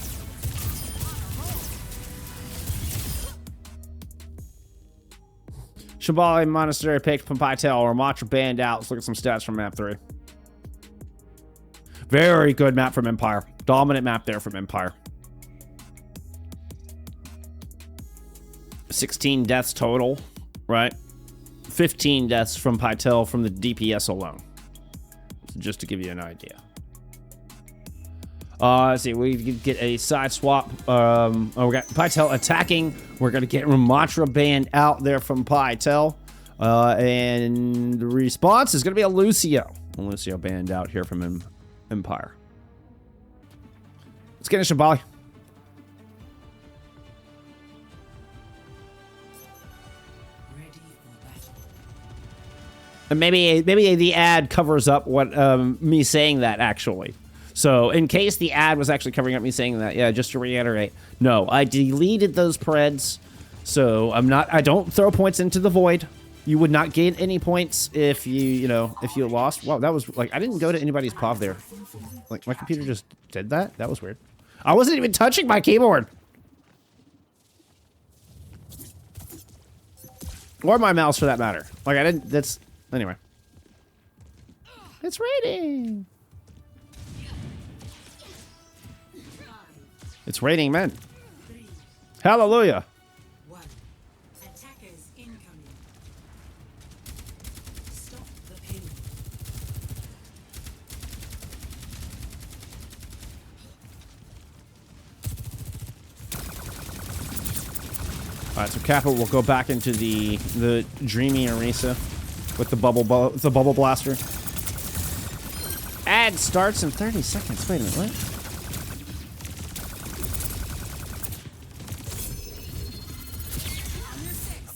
Shambali Monastery picked from Pytel, or Matra banned out. Let's look at some stats from map 3. Very good map from Empire. Dominant map there from Empire. 16 deaths total, right? 15 deaths from Pytel from the DPS alone. So just to give you an idea. Let's see, we get a side swap. We got Pytel attacking. We're going to get Ramatra banned out there from Pytel. And the response is going to be a Lucio. Lucio banned out here from Empire. Let's get a Shambali. Ready for battle. And maybe the ad covers up what me saying that, actually. So in case the ad was actually covering up me saying that, yeah, just to reiterate, no, I deleted those preds, so I don't throw points into the void. You would not gain any points if you lost. Wow, that was like, I didn't go to anybody's POV there. Like, my computer just did that? That was weird. I wasn't even touching my keyboard. Or my mouse, for that matter. Like, I didn't, that's, anyway. It's raining. It's raining men. 3, Hallelujah. 1. Attackers incoming. Stop the pin. All right, so Kappa will go back into the dreamy Arisa with the bubble blaster. Ad starts in 30 seconds. Wait a minute, what?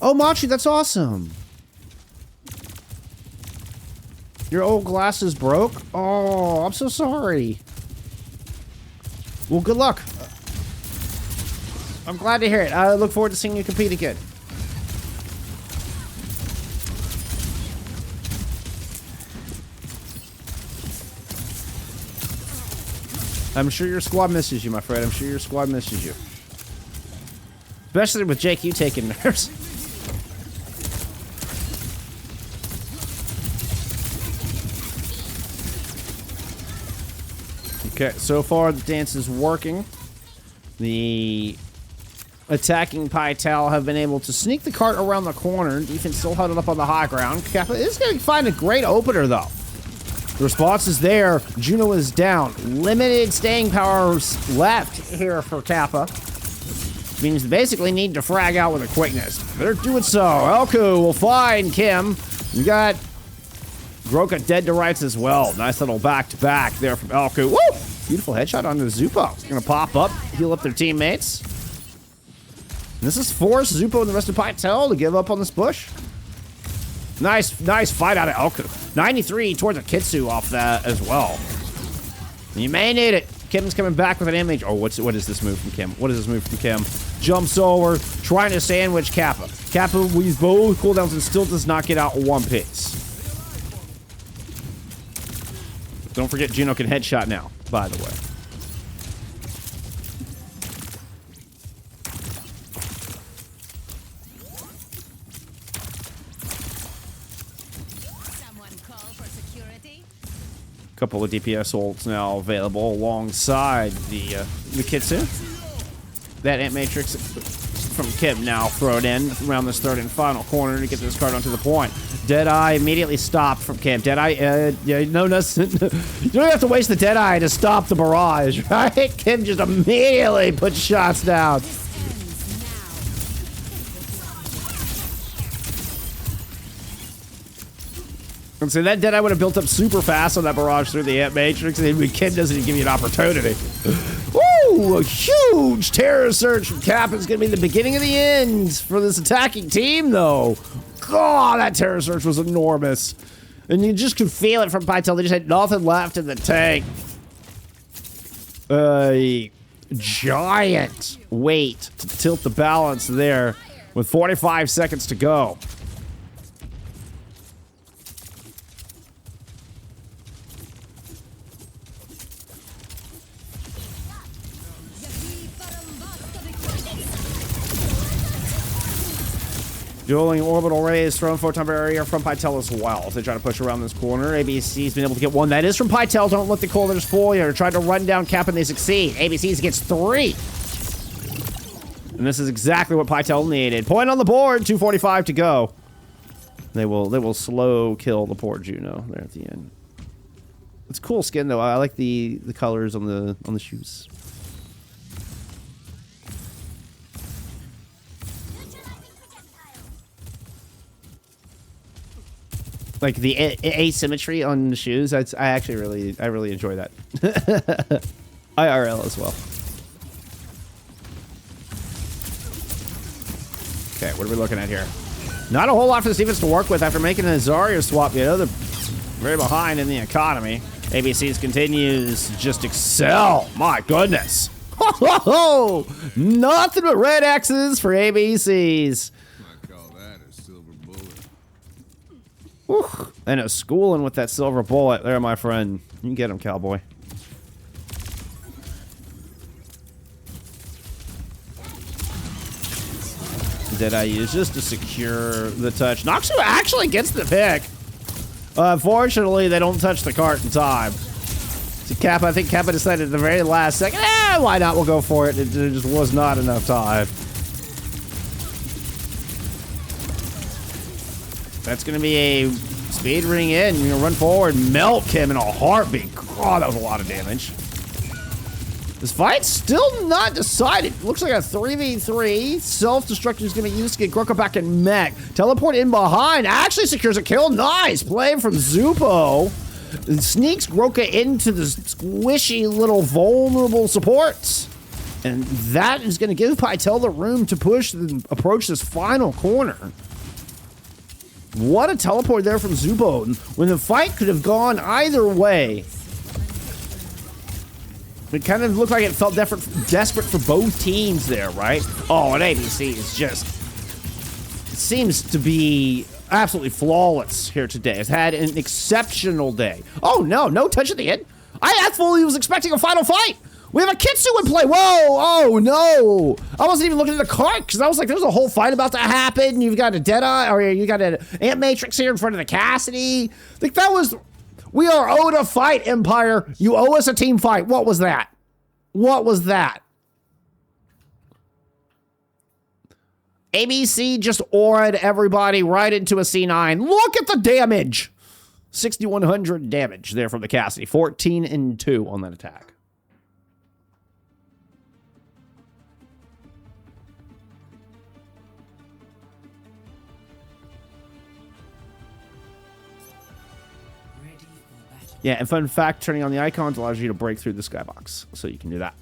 Oh, Machi, that's awesome. Your old glasses broke? Oh, I'm so sorry. Well, good luck. I'm glad to hear it. I look forward to seeing you compete again. I'm sure your squad misses you, my friend. I'm sure your squad misses you. Especially with JQ taking nerfs. Okay, so far the dance is working. The attacking Pytel have been able to sneak the cart around the corner. Defense still huddled up on the high ground. Kappa is going to find a great opener, though. The response is there. Juno is down. Limited staying powers left here for Kappa. Means they basically need to frag out with a quickness. They're doing so. Elku will find Kim. You got Groka dead to rights as well. Nice little back-to-back there from Elku. Woo! Beautiful headshot onto Zupo. It's going to pop up, heal up their teammates. And this has forced Zupo and the rest of Pytel to give up on this push. Nice fight out of Elku. 93 towards a Kitsu off that as well. You may need it. Kim's coming back with an image. Oh, what is this move from Kim? What is this move from Kim? Jumps over, trying to sandwich Kappa. Kappa weaves both cooldowns and still does not get out one piece. Don't forget Juno can headshot now, by the way. Couple of DPS ults now available alongside the Kitsu. That Ant Matrix from Kim now thrown in around this third and final corner to get this card onto the point. Deadeye immediately stopped from Kim. Deadeye, you don't have to waste the Deadeye to stop the barrage, right? Kim just immediately puts shots down. And so that Deadeye would have built up super fast on that barrage through the Ant Matrix, and Kim doesn't even give you an opportunity. Woo! A huge terror surge from Cap is going to be the beginning of the end for this attacking team, though. God, that terror surge was enormous. And you just could feel it from Pytel. They just had nothing left in the tank. A giant weight to tilt the balance there with 45 seconds to go. Dueling orbital rays thrown photon barrier from Pytel as well. As they try to push around this corner, ABC's been able to get one. That is from Pytel. Don't let the corners fool you. They're trying to run down Cap and they succeed. ABC's gets 3. And this is exactly what Pytel needed. Point on the board, 2:45 to go. They will slow kill the poor Juno there at the end. It's cool skin though. I like the colors on the shoes. Like the asymmetry on the shoes, I actually really enjoy that. IRL as well. Okay, what are we looking at here? Not a whole lot for the defense to work with after making a Zarya swap. You know, they're very behind in the economy. ABC's continues to just excel. My goodness. Ho, ho, ho. Nothing but red X's for ABC's. I call that a silver bullet. Whew. And a schooling with that silver bullet there, my friend. You can get him, cowboy. That I use just to secure the touch. Noxu actually gets the pick. Unfortunately, they don't touch the cart in time. So Kappa, I think Kappa decided at the very last second, why not? We'll go for it. It just was not enough time. That's going to be a speed ring in. You're going to run forward, melt him in a heartbeat. Oh, that was a lot of damage. This fight's still not decided. Looks like a 3v3. Self-destruct is going to be used to get Groka back in mech. Teleport in behind. Actually secures a kill. Nice play from Zupo. And sneaks Groka into the squishy little vulnerable supports. And that is going to give Pytel the room to push and approach this final corner. What a teleport there from Zupo. When the fight could have gone either way. It kind of looked like it felt desperate for both teams there, right? Oh, and ABC is just... It seems to be absolutely flawless here today. It's had an exceptional day. Oh, no touch at the end. I fully was expecting a final fight. We have a Kitsu in play. Whoa, oh, no. I wasn't even looking at the cart because I was like, there's a whole fight about to happen. You've got a Deadeye, or you got an Ant Matrix here in front of the Cassidy. Like, that was... We are owed a fight, Empire. You owe us a team fight. What was that? What was that? ABC just aured everybody right into a C9. Look at the damage. 6,100 damage there from the Cassidy. 14 and 2 on that attack. Yeah, and fun fact, turning on the icons allows you to break through the skybox. So you can do that.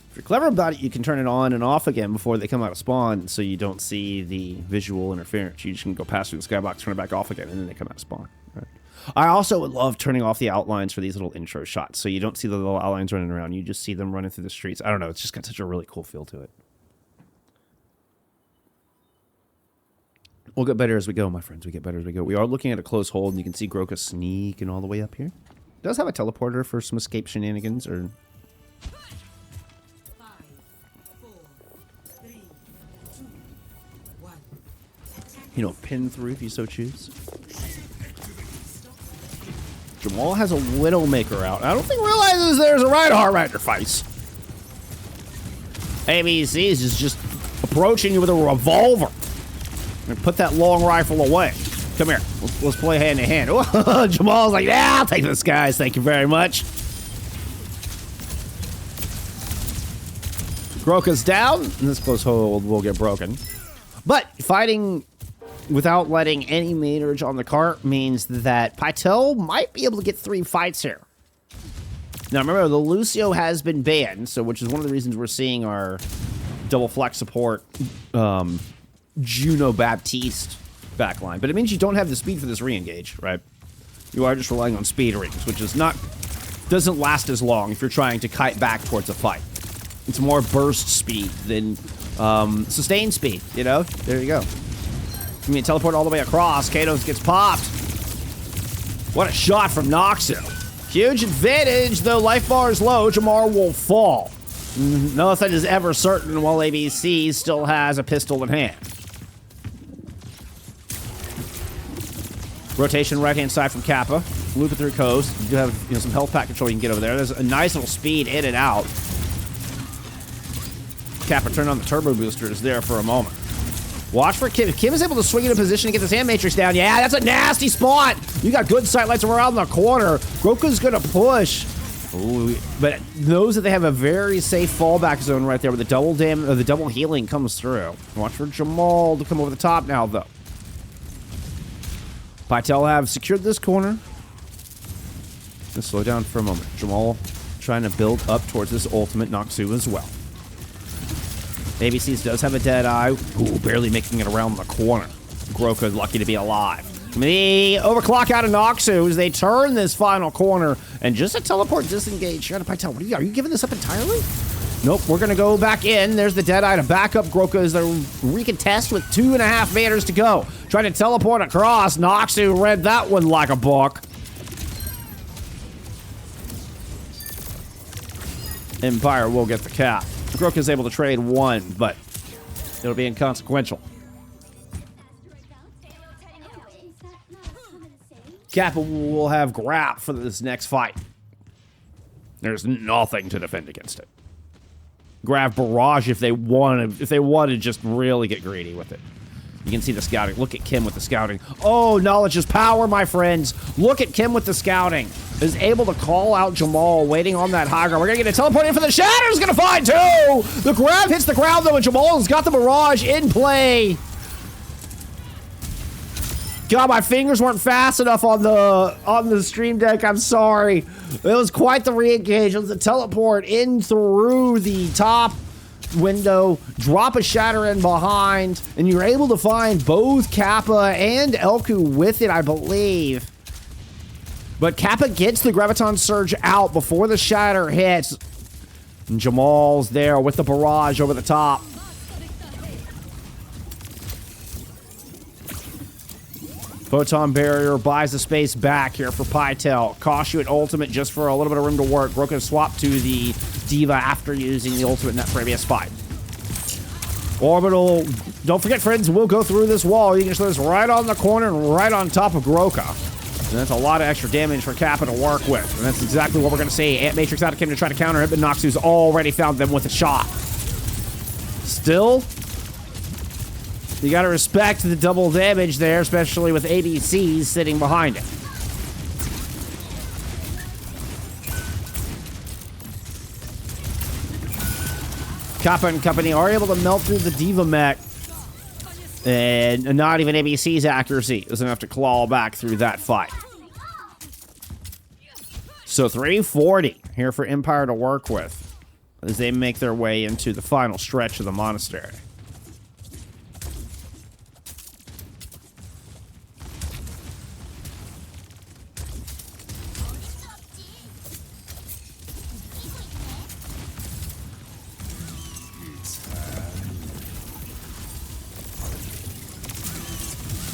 If you're clever about it, you can turn it on and off again before they come out of spawn so you don't see the visual interference. You just can go past through the skybox, turn it back off again, and then they come out of spawn. Right. I also would love turning off the outlines for these little intro shots so you don't see the little outlines running around. You just see them running through the streets. I don't know. It's just got such a really cool feel to it. We'll get better as we go, my friends. We get better as we go. We are looking at a close hold, and you can see Groka sneaking all the way up here. It does have a teleporter for some escape shenanigans, or... 5, 4, 3, 2, 1. You know, pin through if you so choose. Jamal has a Widowmaker out. I don't think realizes there's a Reinhardt right in face. ABC is just approaching you with a revolver. And put that long rifle away. Come here. Let's play hand to hand. Jamal's like, yeah, I'll take this, guys. Thank you very much. Groka's down, and this close hold will get broken. But fighting without letting any meterage on the cart means that Pytel might be able to get 3 fights here. Now, remember, the Lucio has been banned, so which is one of the reasons we're seeing our double flex support Juno Baptiste backline. But it means you don't have the speed for this re-engage, right? You are just relying on speed rings, which is doesn't last as long if you're trying to kite back towards a fight. It's more burst speed than sustained speed, you know? There you go. I mean, teleport all the way across. Katos gets popped. What a shot from Noxu. Huge advantage, though life bar is low. Jamar will fall. Nothing is ever certain while ABC still has a pistol in hand. Rotation right-hand side from Kappa. Looping through coast. You do have some health pack control you can get over there. There's a nice little speed in and out. Kappa turned on the turbo boosters there for a moment. Watch for Kim. If Kim is able to swing into position to get this hand matrix down, yeah, that's a nasty spot. You got good sight lights around the corner. Groka's gonna push. Ooh, but knows that they have a very safe fallback zone right there where the double healing comes through. Watch for Jamal to come over the top now, though. Pytel have secured this corner. Just slow down for a moment. Jamal trying to build up towards this ultimate Noxu as well. ABCs does have a dead eye. Ooh, barely making it around the corner. Groka lucky to be alive. The overclock out of Noxu as they turn this final corner and just a teleport disengage. Pytel, what are you giving this up entirely? Nope, we're going to go back in. There's the dead eye to back up Groka as they recontest with 2.5 meters to go. Trying to teleport across. Noxu read that one like a book. Empire will get the cap. Groka's able to trade one, but it'll be inconsequential. Kappa will have Grap for this next fight. There's nothing to defend against it. Grab Barrage if they want to just really get greedy with it. You can see the scouting. Look at Kim with the scouting. Oh, knowledge is power, my friends. Look at Kim with the scouting. Is able to call out Jamal, waiting on that high ground. We're going to get a teleport in for the Shatter's going to find two. The grab hits the ground, though, and Jamal's got the Barrage in play. God, my fingers weren't fast enough on the stream deck. I'm sorry. It was quite the re-engage. It was a teleport in through the top window, drop a Shatter in behind, and you're able to find both Kappa and Elku with it, I believe. But Kappa gets the Graviton Surge out before the Shatter hits. And Jamal's there with the Barrage over the top. Photon Barrier buys the space back here for Pytel. Cost you an ultimate just for a little bit of room to work. Broken swap to the Diva after using the ultimate in that previous fight. Orbital, don't forget, friends, we'll go through this wall. You can just throw this right on the corner and right on top of Groka. And that's a lot of extra damage for Kappa to work with. And that's exactly what we're going to see. Ant Matrix out of Kim to try to counter it, but Noxu's already found them with a shot. Still, you got to respect the double damage there, especially with ADCs sitting behind it. Kappa and company are able to melt through the Diva mech, and not even ABC's accuracy is enough to claw back through that fight. So 340 here for Empire to work with as they make their way into the final stretch of the monastery.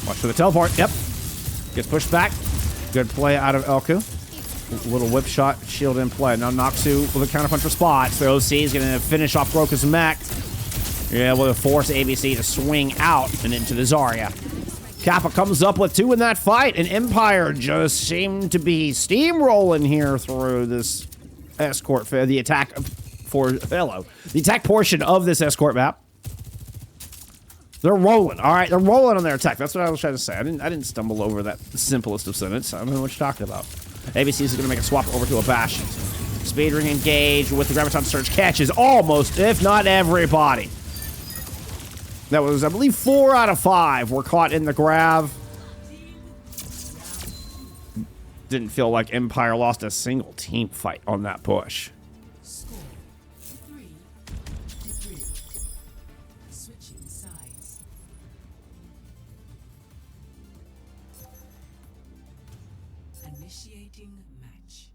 Watch for the teleport. Yep. Gets pushed back. Good play out of Elku. Little whip shot. Shield in play. Now Noxu with a counterpunch for spot. So OC is going to finish off Groka's mech. Yeah, will force ABC to swing out and into the Zarya. Kappa comes up with two in that fight, and Empire just seemed to be steamrolling here through this escort, the attack portion of this escort map. They're rolling. All right, they're rolling on their attack. That's what I was trying to say. I didn't stumble over that simplest of sentence. I don't know what you're talking about. ABC is going to make a swap over to a Bastion. Speed ring engage with the Graviton Surge catches almost, if not everybody. That was, I believe, 4 out of 5 were caught in the grab. Didn't feel like Empire lost a single team fight on that push. Score 3-3. Switching sides. Initiating match.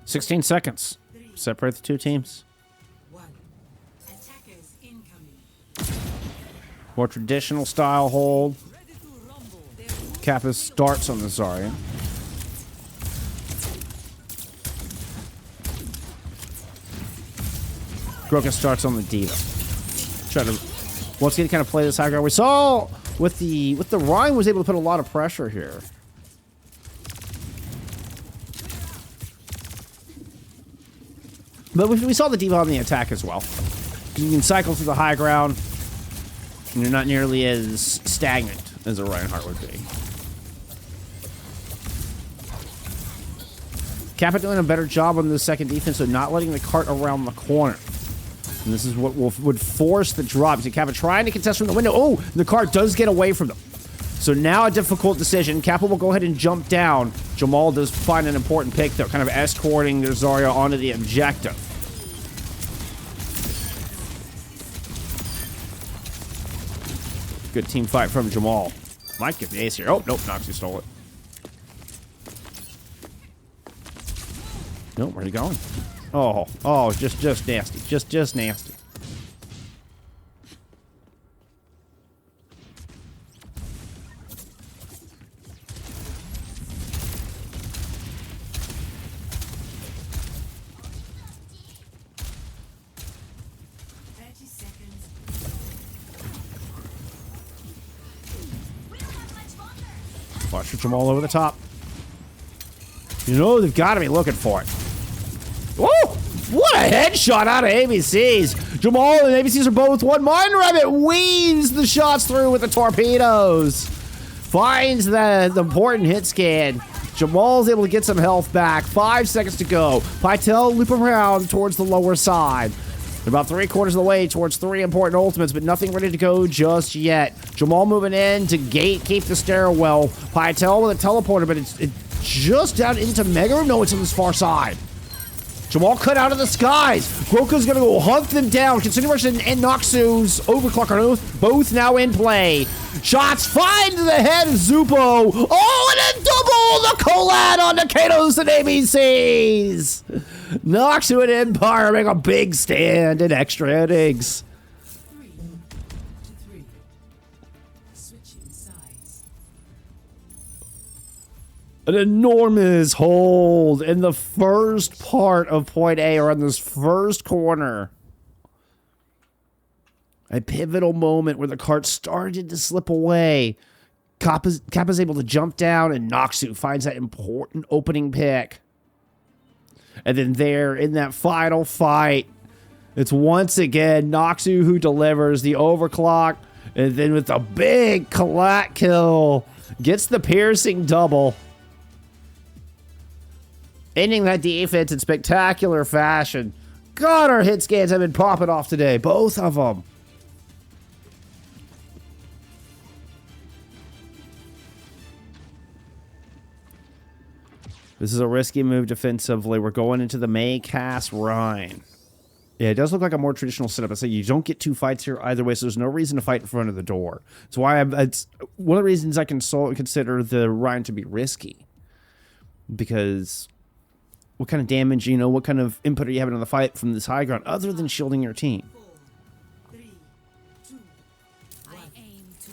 16 seconds. Separate the two teams. 1. Attackers incoming. More traditional style hold. Ready to rumble. Kappa starts on the Zarya. Groka starts on the Diva. Try to once again kind of play this high ground. We saw with the Rhine was able to put a lot of pressure here. But we saw the Diva on the attack as well. You can cycle through the high ground, and you're not nearly as stagnant as a Reinhardt would be. Kappa doing a better job on the second defense of not letting the cart around the corner. And this is what would force the drop. See Kappa trying to contest from the window. Oh, the cart does get away from them. So now a difficult decision. Kappa will go ahead and jump down. Jamal does find an important pick, though, kind of escorting their Zarya onto the objective. Good team fight from Jamal. Might get the ace here. Oh, nope, Noxie stole it. Nope, where are you going? Oh, just nasty. Just nasty. Watch for Jamal over the top. You know they've got to be looking for it. Whoa! What a headshot out of ABCs. Jamal and ABCs are both one. Mind Rabbit weaves the shots through with the torpedoes. Finds the important hit scan. Jamal's able to get some health back. 5 seconds to go. Pytel loop around towards the lower side. They're about 3/4 of the way towards 3 important ultimates, but nothing ready to go just yet. Jamal moving in to gatekeep the stairwell. Pytel with a teleporter, but it's just down into Mega Room. No, it's on this far side. Jamal cut out of the skies. Groka's gonna go hunt them down. Continuation and Noxu's overclock are both now in play. Shots find the head of Zupo. Oh, and a double the collab on the Katos and ABCs. Noxu and Empire make a big stand in extra innings. 3 to 3. Switching sides. An enormous hold in the first part of point A, or in this first corner. A pivotal moment where the cart started to slip away. Kappa's able to jump down, and Noxu finds that important opening pick. And then there, in that final fight, it's once again Noxu who delivers the overclock, and then with a big collat kill, gets the piercing double. Ending that defense in spectacular fashion. God, our hit scans have been popping off today. Both of them. This is a risky move defensively. We're going into the May cast Rhine. Yeah, it does look like a more traditional setup. I say you don't get 2 fights here either way, so there's no reason to fight in front of the door. That's why it's one of the reasons I can consider the Rhine to be risky. Because what kind of damage, what kind of input are you having on the fight from this high ground other than shielding your team? 4, 3, 2. I aim to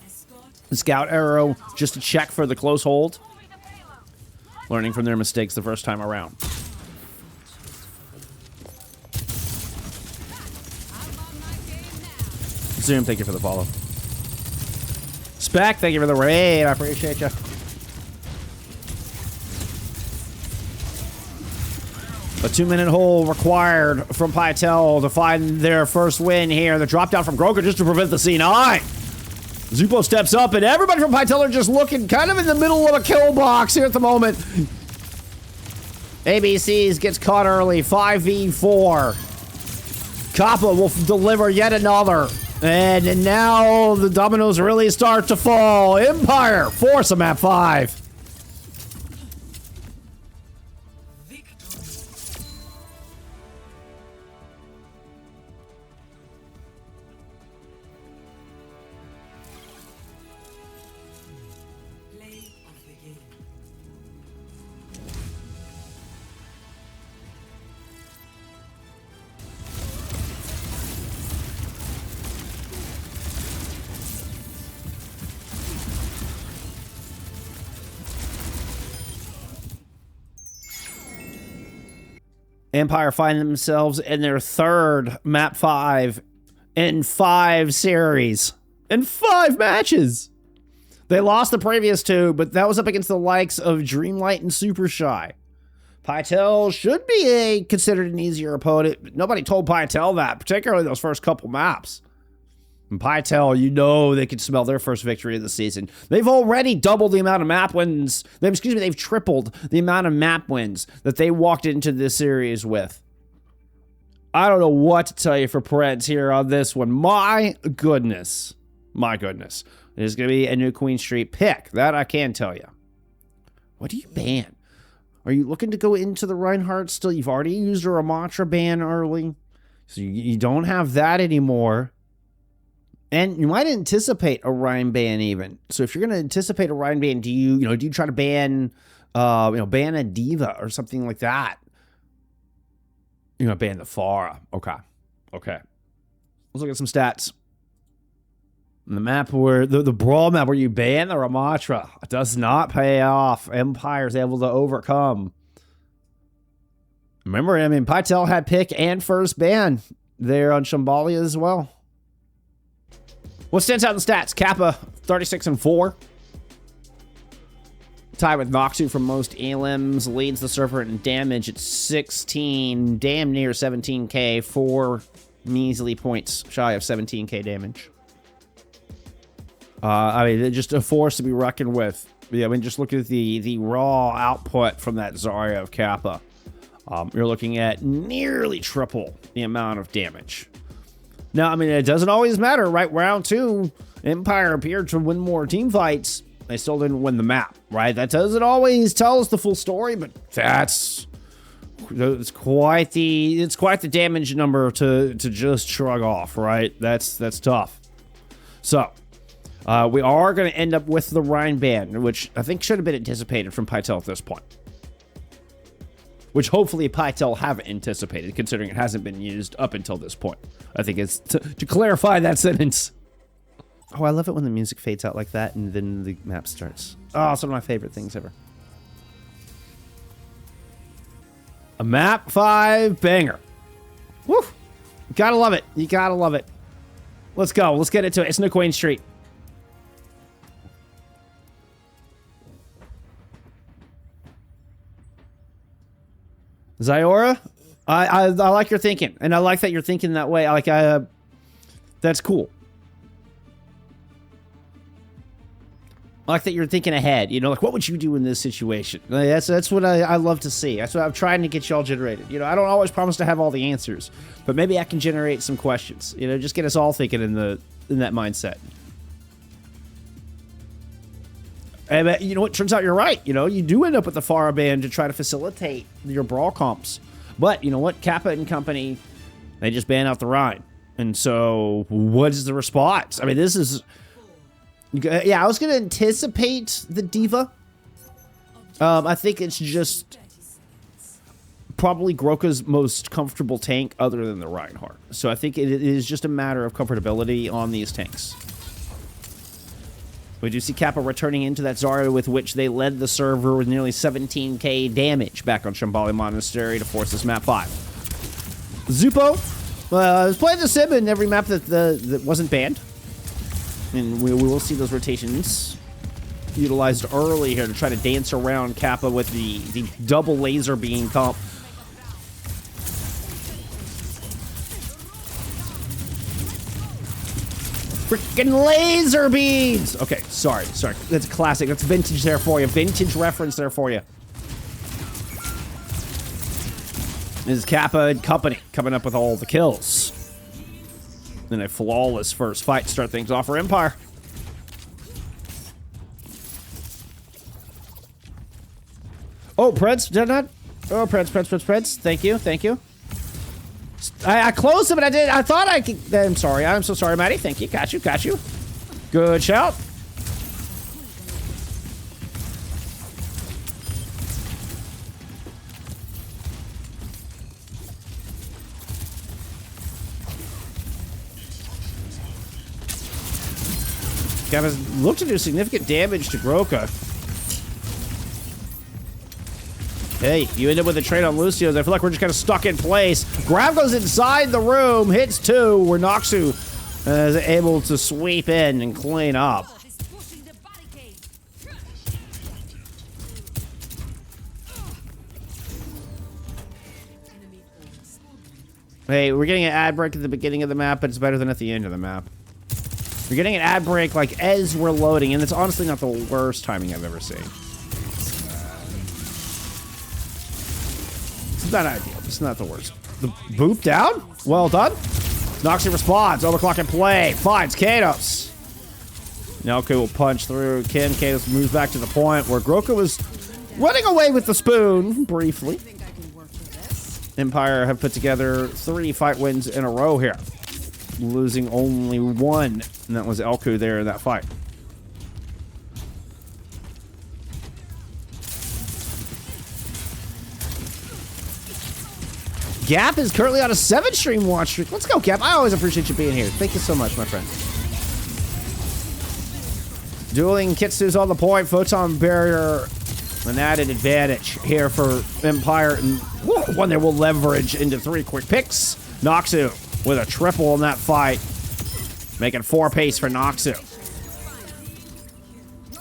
escort. The scout arrow just to check for the close hold. Learning from their mistakes the first time around. Zoom, thank you for the follow. Spec, thank you for the raid. I appreciate you. A 2-minute hold required from Pytel to find their first win here. The drop down from Groka just to prevent the C9. Zupo steps up, and everybody from Pytel are just looking kind of in the middle of a kill box here at the moment. ABCs gets caught early, 5v4. Kappa will deliver yet another. And now the dominoes really start to fall. Empire force them at 5. Play of the game. Empire find themselves in their third map 5 in 5 series. In 5 matches. They lost the previous 2, but that was up against the likes of Dreamlight and Super Shy. Pytel should be considered an easier opponent, but nobody told Pytel that, particularly those first couple maps. And Pytel, you know they could smell their first victory of the season. They've already doubled the amount of map wins. They've tripled the amount of map wins that they walked into this series with. I don't know what to tell you for Preds here on this one. My goodness. My goodness. There's going to be a new Queen Street pick. That I can tell you. What do you ban? Are you looking to go into the Reinhardt still? You've already used a Ramatra ban early. So you don't have that anymore. And you might anticipate a Rhine ban even. So if you're going to anticipate a Rhine ban, do you try to ban, ban a Diva or something like that? You're going to ban the Pharah. Okay. Let's look at some stats. The map where, the brawl map where you ban the Ramatra does not pay off. Empire's able to overcome. Remember, Pytel had pick and first ban there on Shambali as well. What stands out in the stats? Kappa, 36-4. Tied with Noxu from most elims. Leads the server in damage at 16, damn near 17k. 4 measly points shy of 17k damage. They're just a force to be reckoned with. Yeah, just look at the raw output from that Zarya of Kappa. You're looking at nearly triple the amount of damage. Now, it doesn't always matter, right? Round 2, Empire appeared to win more team fights. They still didn't win the map, right? That doesn't always tell us the full story, but it's quite the damage number to just shrug off, right? That's tough. So, we are going to end up with the Rhine ban, which I think should have been anticipated from Pytel at this point. Which hopefully Pytel haven't anticipated, considering it hasn't been used up until this point. I think it's to clarify that sentence. Oh, I love it when the music fades out like that and then the map starts. Oh, it's one of my favorite things ever. A map 5 banger. Woo! Gotta love it. You gotta love it. Let's go. Let's get into it. It's New Queen Street. Zyora, I like your thinking, and I like that you're thinking that way. That's cool. I like that you're thinking ahead. What would you do in this situation? That's what I love to see. That's what I'm trying to get y'all generated. I don't always promise to have all the answers, but maybe I can generate some questions. Just get us all thinking in that mindset. And it turns out you're right. You do end up with the Pharah ban to try to facilitate your brawl comps. But you know what? Kappa and company, they just ban out the Rhine. And so what is the response? This is... Yeah, I was going to anticipate the Diva. I think it's just probably Groka's most comfortable tank other than the Reinhardt. So I think it is just a matter of comfortability on these tanks. We do see Kappa returning into that Zarya with which they led the server with nearly 17k damage back on Shambali Monastery to force this map 5. Zupo was playing the sim in every map that wasn't banned. And we will see those rotations utilized early here to try to dance around Kappa with the double laser beam comp. Freaking laser beams! Okay, sorry. That's classic. That's vintage there for you. Vintage reference there for you. This is Kappa and company coming up with all the kills. Then a flawless first fight to start things off for Empire. Oh, Preds, did I not? Oh, Preds. Thank you. I closed it, but I thought I could. I'm sorry. I'm so sorry, Maddie. Thank you. Got you. Good shout. Gavin looked to do significant damage to Groka. Hey, you end up with a trade on Lucio's. I feel like we're just kind of stuck in place. Grab goes inside the room, hits 2, where Noxu is able to sweep in and clean up. Hey, we're getting an ad break at the beginning of the map, but it's better than at the end of the map. We're getting an ad break like as we're loading, and it's honestly not the worst timing I've ever seen. It's not ideal. It's not the worst. The boop down? Well done. Noxie responds. Overclock in play. Finds Kados. Nelku will punch through. Kados moves back to the point where Groka was running away with the spoon briefly. Empire have put together 3 fight wins in a row here, losing only 1, and that was Elku there in that fight. Gap is currently on a 7-stream watch streak. Let's go, Gap. I always appreciate you being here. Thank you so much, my friend. Dueling Kitsu's on the point. Photon barrier, an added advantage here for Empire. And one there will leverage into 3 quick picks. Noxu with a triple in that fight, making 4 pace for Noxu.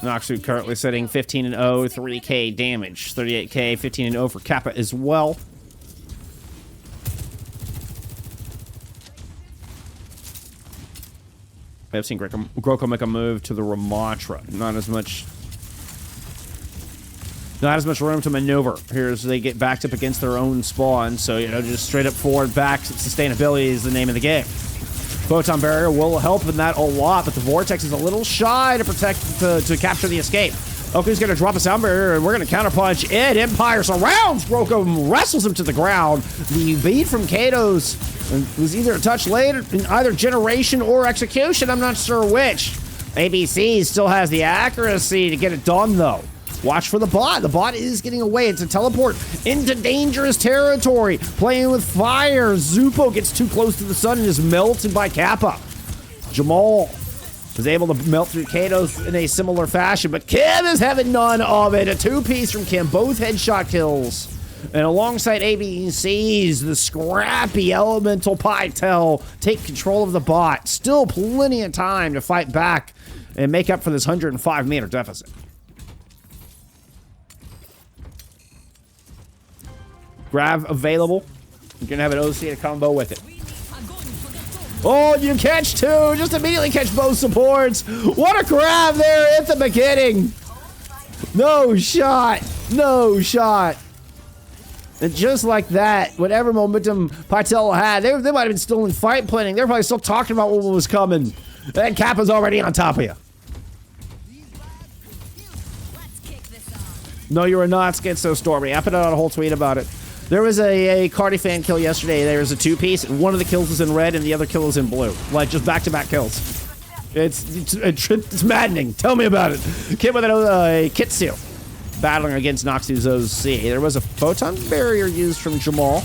Noxu currently sitting 15-0, 3k damage, 38k, 15-0 for Kappa as well. I've seen Groko make a move to the Ramatra. Not as much room to maneuver here as they get backed up against their own spawn. So, you know, just straight up forward back sustainability is the name of the game. Photon barrier will help in that a lot, but the Vortex is a little shy to protect, to capture the escape. Oku's gonna drop a sound barrier, and we're gonna counterpunch it. Empire surrounds Groko, wrestles him to the ground. The beat from Kados was either a touch later in either generation or execution. I'm not sure which. ABC still has the accuracy to get it done, though. Watch for the bot. The bot is getting away. It's a teleport into dangerous territory. Playing with fire. Zupo gets too close to the sun and is melted by Kappa. Jamal was able to melt through Kados in a similar fashion, but Kim is having none of it. A 2-piece from Kim. Both headshot kills. And alongside ABCs, the scrappy elemental Pytel take control of the bot. Still plenty of time to fight back and make up for this 105-meter deficit. Grav available. You're gonna have an OC to combo with it. Oh, you catch 2. Just immediately catch both supports. What a grab there at the beginning. No shot. No shot. And just like that, whatever momentum Pytel had, they might have been still in fight planning. They're probably still talking about what was coming. And Kappa's already on top of you. No, you are not Schizo Stormy. I put out a whole tweet about it. There was a Cardi fan kill yesterday. There was a 2-piece, and one of the kills was in red, and the other kill was in blue. Like, just back-to-back kills. It's maddening. Tell me about it. Kid with a Kitsu battling against Noxu's OC. There was a photon barrier used from Jamal.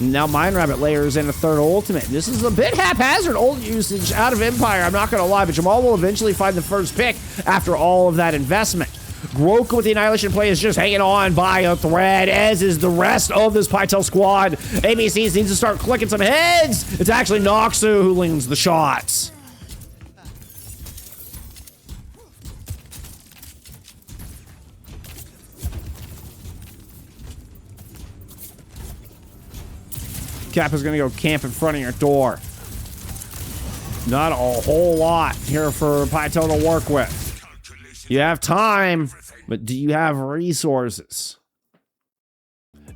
Now Mind Rabbit layers in a 3rd ultimate. This is a bit haphazard ult usage out of Empire, I'm not going to lie, but Jamal will eventually find the first pick after all of that investment. Groka with the Annihilation play is just hanging on by a thread, as is the rest of this Pytel squad. ABCs needs to start clicking some heads. It's actually Noxu who leans the shots. Kappa's gonna go camp in front of your door. Not a whole lot here for Pytel to work with. You have time, but do you have resources?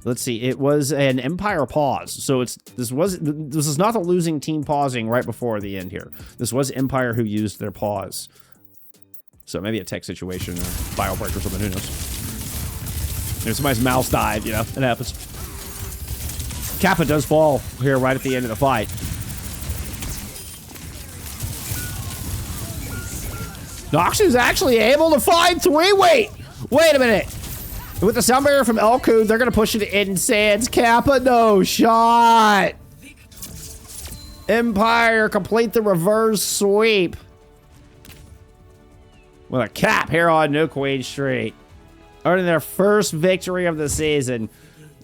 Let's see. It was an Empire pause, so this is not the losing team pausing right before the end here. This was Empire who used their pause, so maybe a tech situation or bio break or something. Who knows? If somebody's mouse died, you know, it happens. Kappa does fall here right at the end of the fight. Noxu's actually able to find 3. Wait a minute. With the sound barrier from Elku, they're going to push it in Sands. Kappa, no shot. Empire complete the reverse sweep with a cap here on New Queen Street. earning their first victory of the season.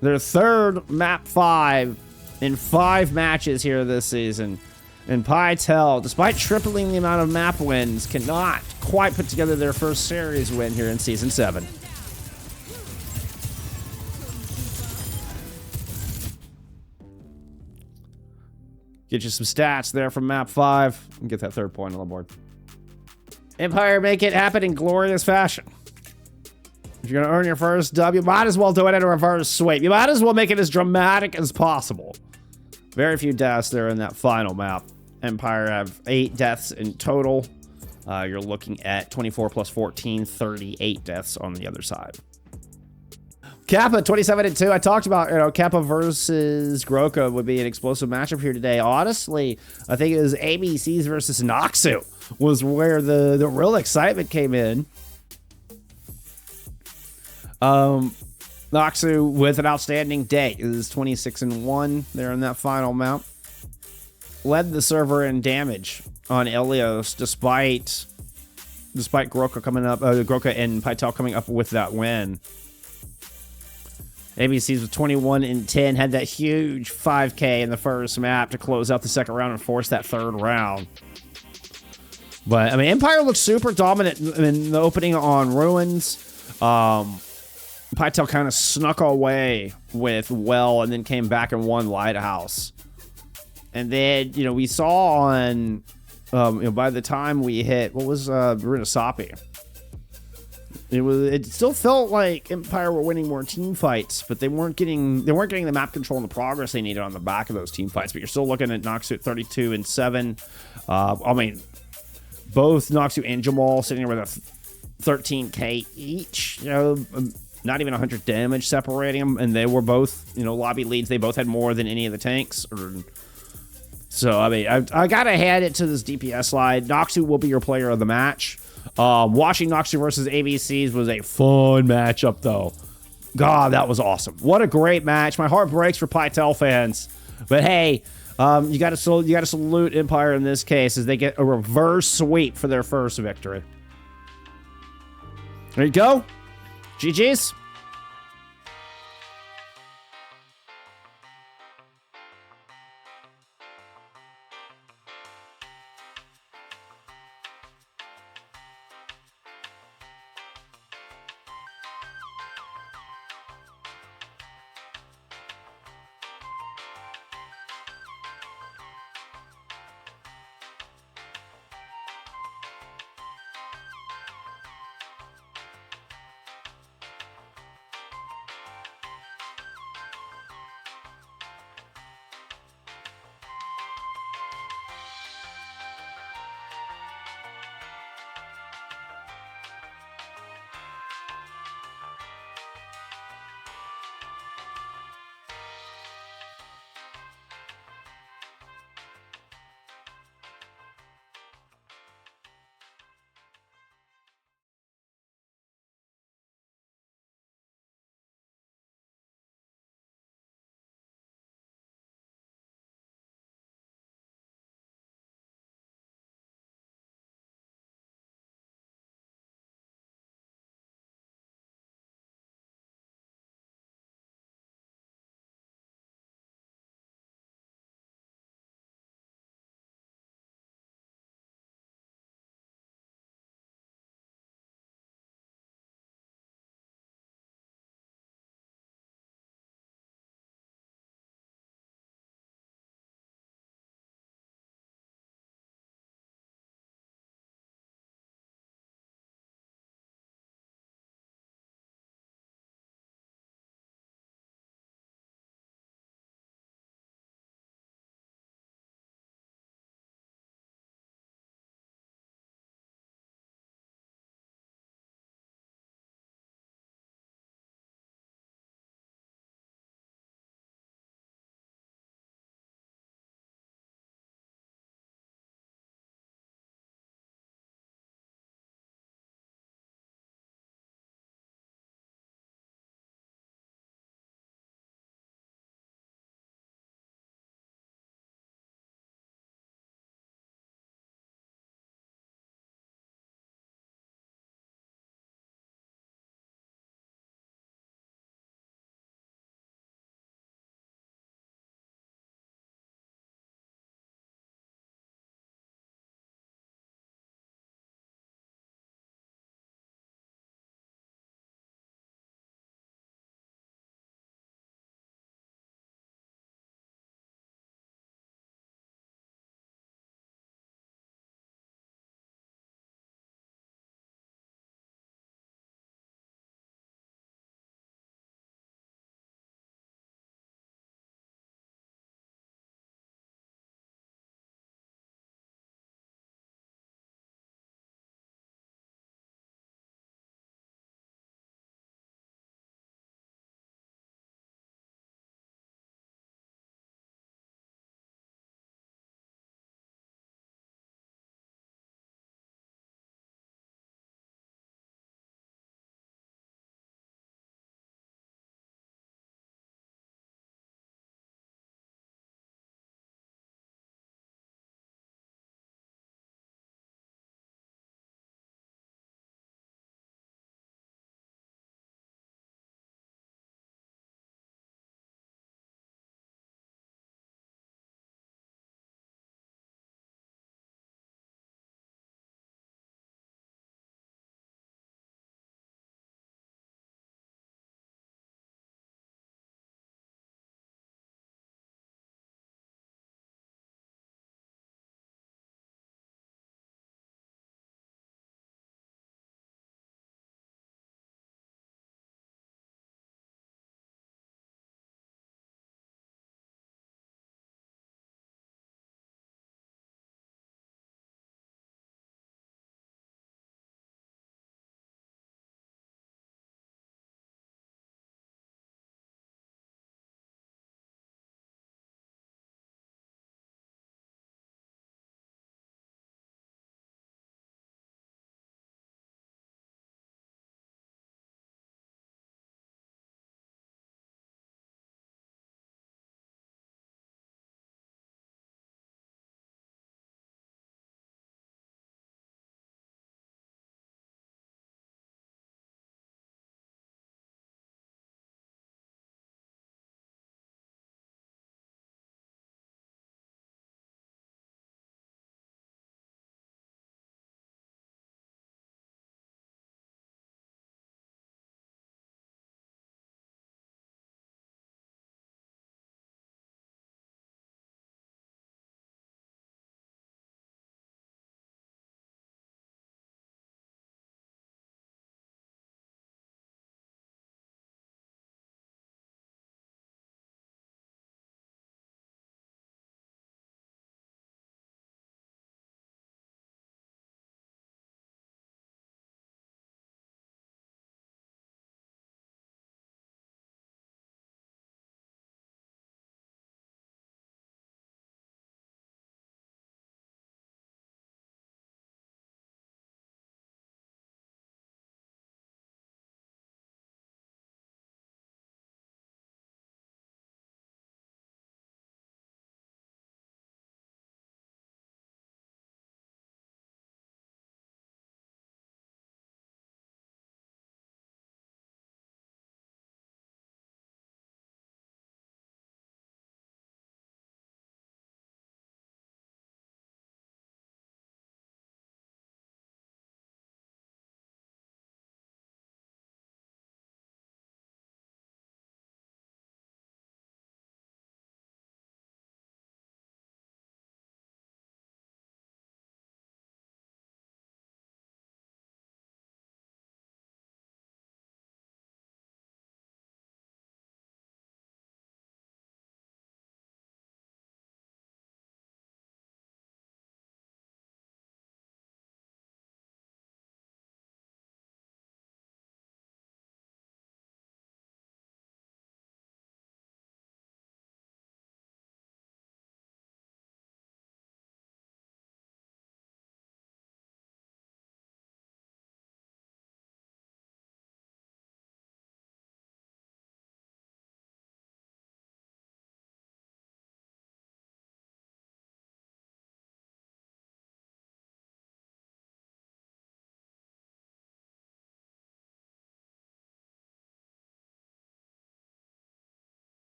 Their third map 5 in 5 matches here this season. And Pytel, despite tripling the amount of map wins, cannot quite put together their first series win here in Season 7. Get you some stats there from map 5 and get that 3rd point on the board. Empire, make it happen in glorious fashion. If you're going to earn your first W, you might as well do it in a reverse sweep. You might as well make it as dramatic as possible. Very few deaths there in that final map. Empire have 8 deaths in total. You're looking at 24 plus 14, 38 deaths on the other side. Kappa 27-2. I talked about, you know, Kappa versus Groka would be an explosive matchup here today. Honestly, I think it was ABCs versus Noxu was where the real excitement came in. Noxu with an outstanding day is 26-1 there in that final map. Led the server in damage on Ilios despite Groka coming up, Groka and Pytel coming up with that win. ABCs with 21-10 had that huge 5K in the first map to close out the second round and force that 3rd round. But I mean, Empire looks super dominant in the opening on Ruins. Pytel kind of snuck away with Well and then came back and won Lighthouse. And then, you know, we saw on, you know, by the time we hit, what was Runasapi? It still felt like Empire were winning more team fights, but they weren't getting the map control and the progress they needed on the back of those team fights. But you're still looking at Noxu at 32-7. I mean, both Noxu and Jamal sitting there with a 13K each. You know, not even 100 damage separating them, and they were both, you know, lobby leads. They both had more than any of the tanks. So I mean, I gotta hand it to this DPS slide. Noxu will be your player of the match. Watching Noxu versus ABCs was a fun matchup, though. God, that was awesome. What a great match. My heart breaks for Pytel fans. But hey, you gotta salute Empire in this case as they get a reverse sweep for their first victory. There you go. GG's.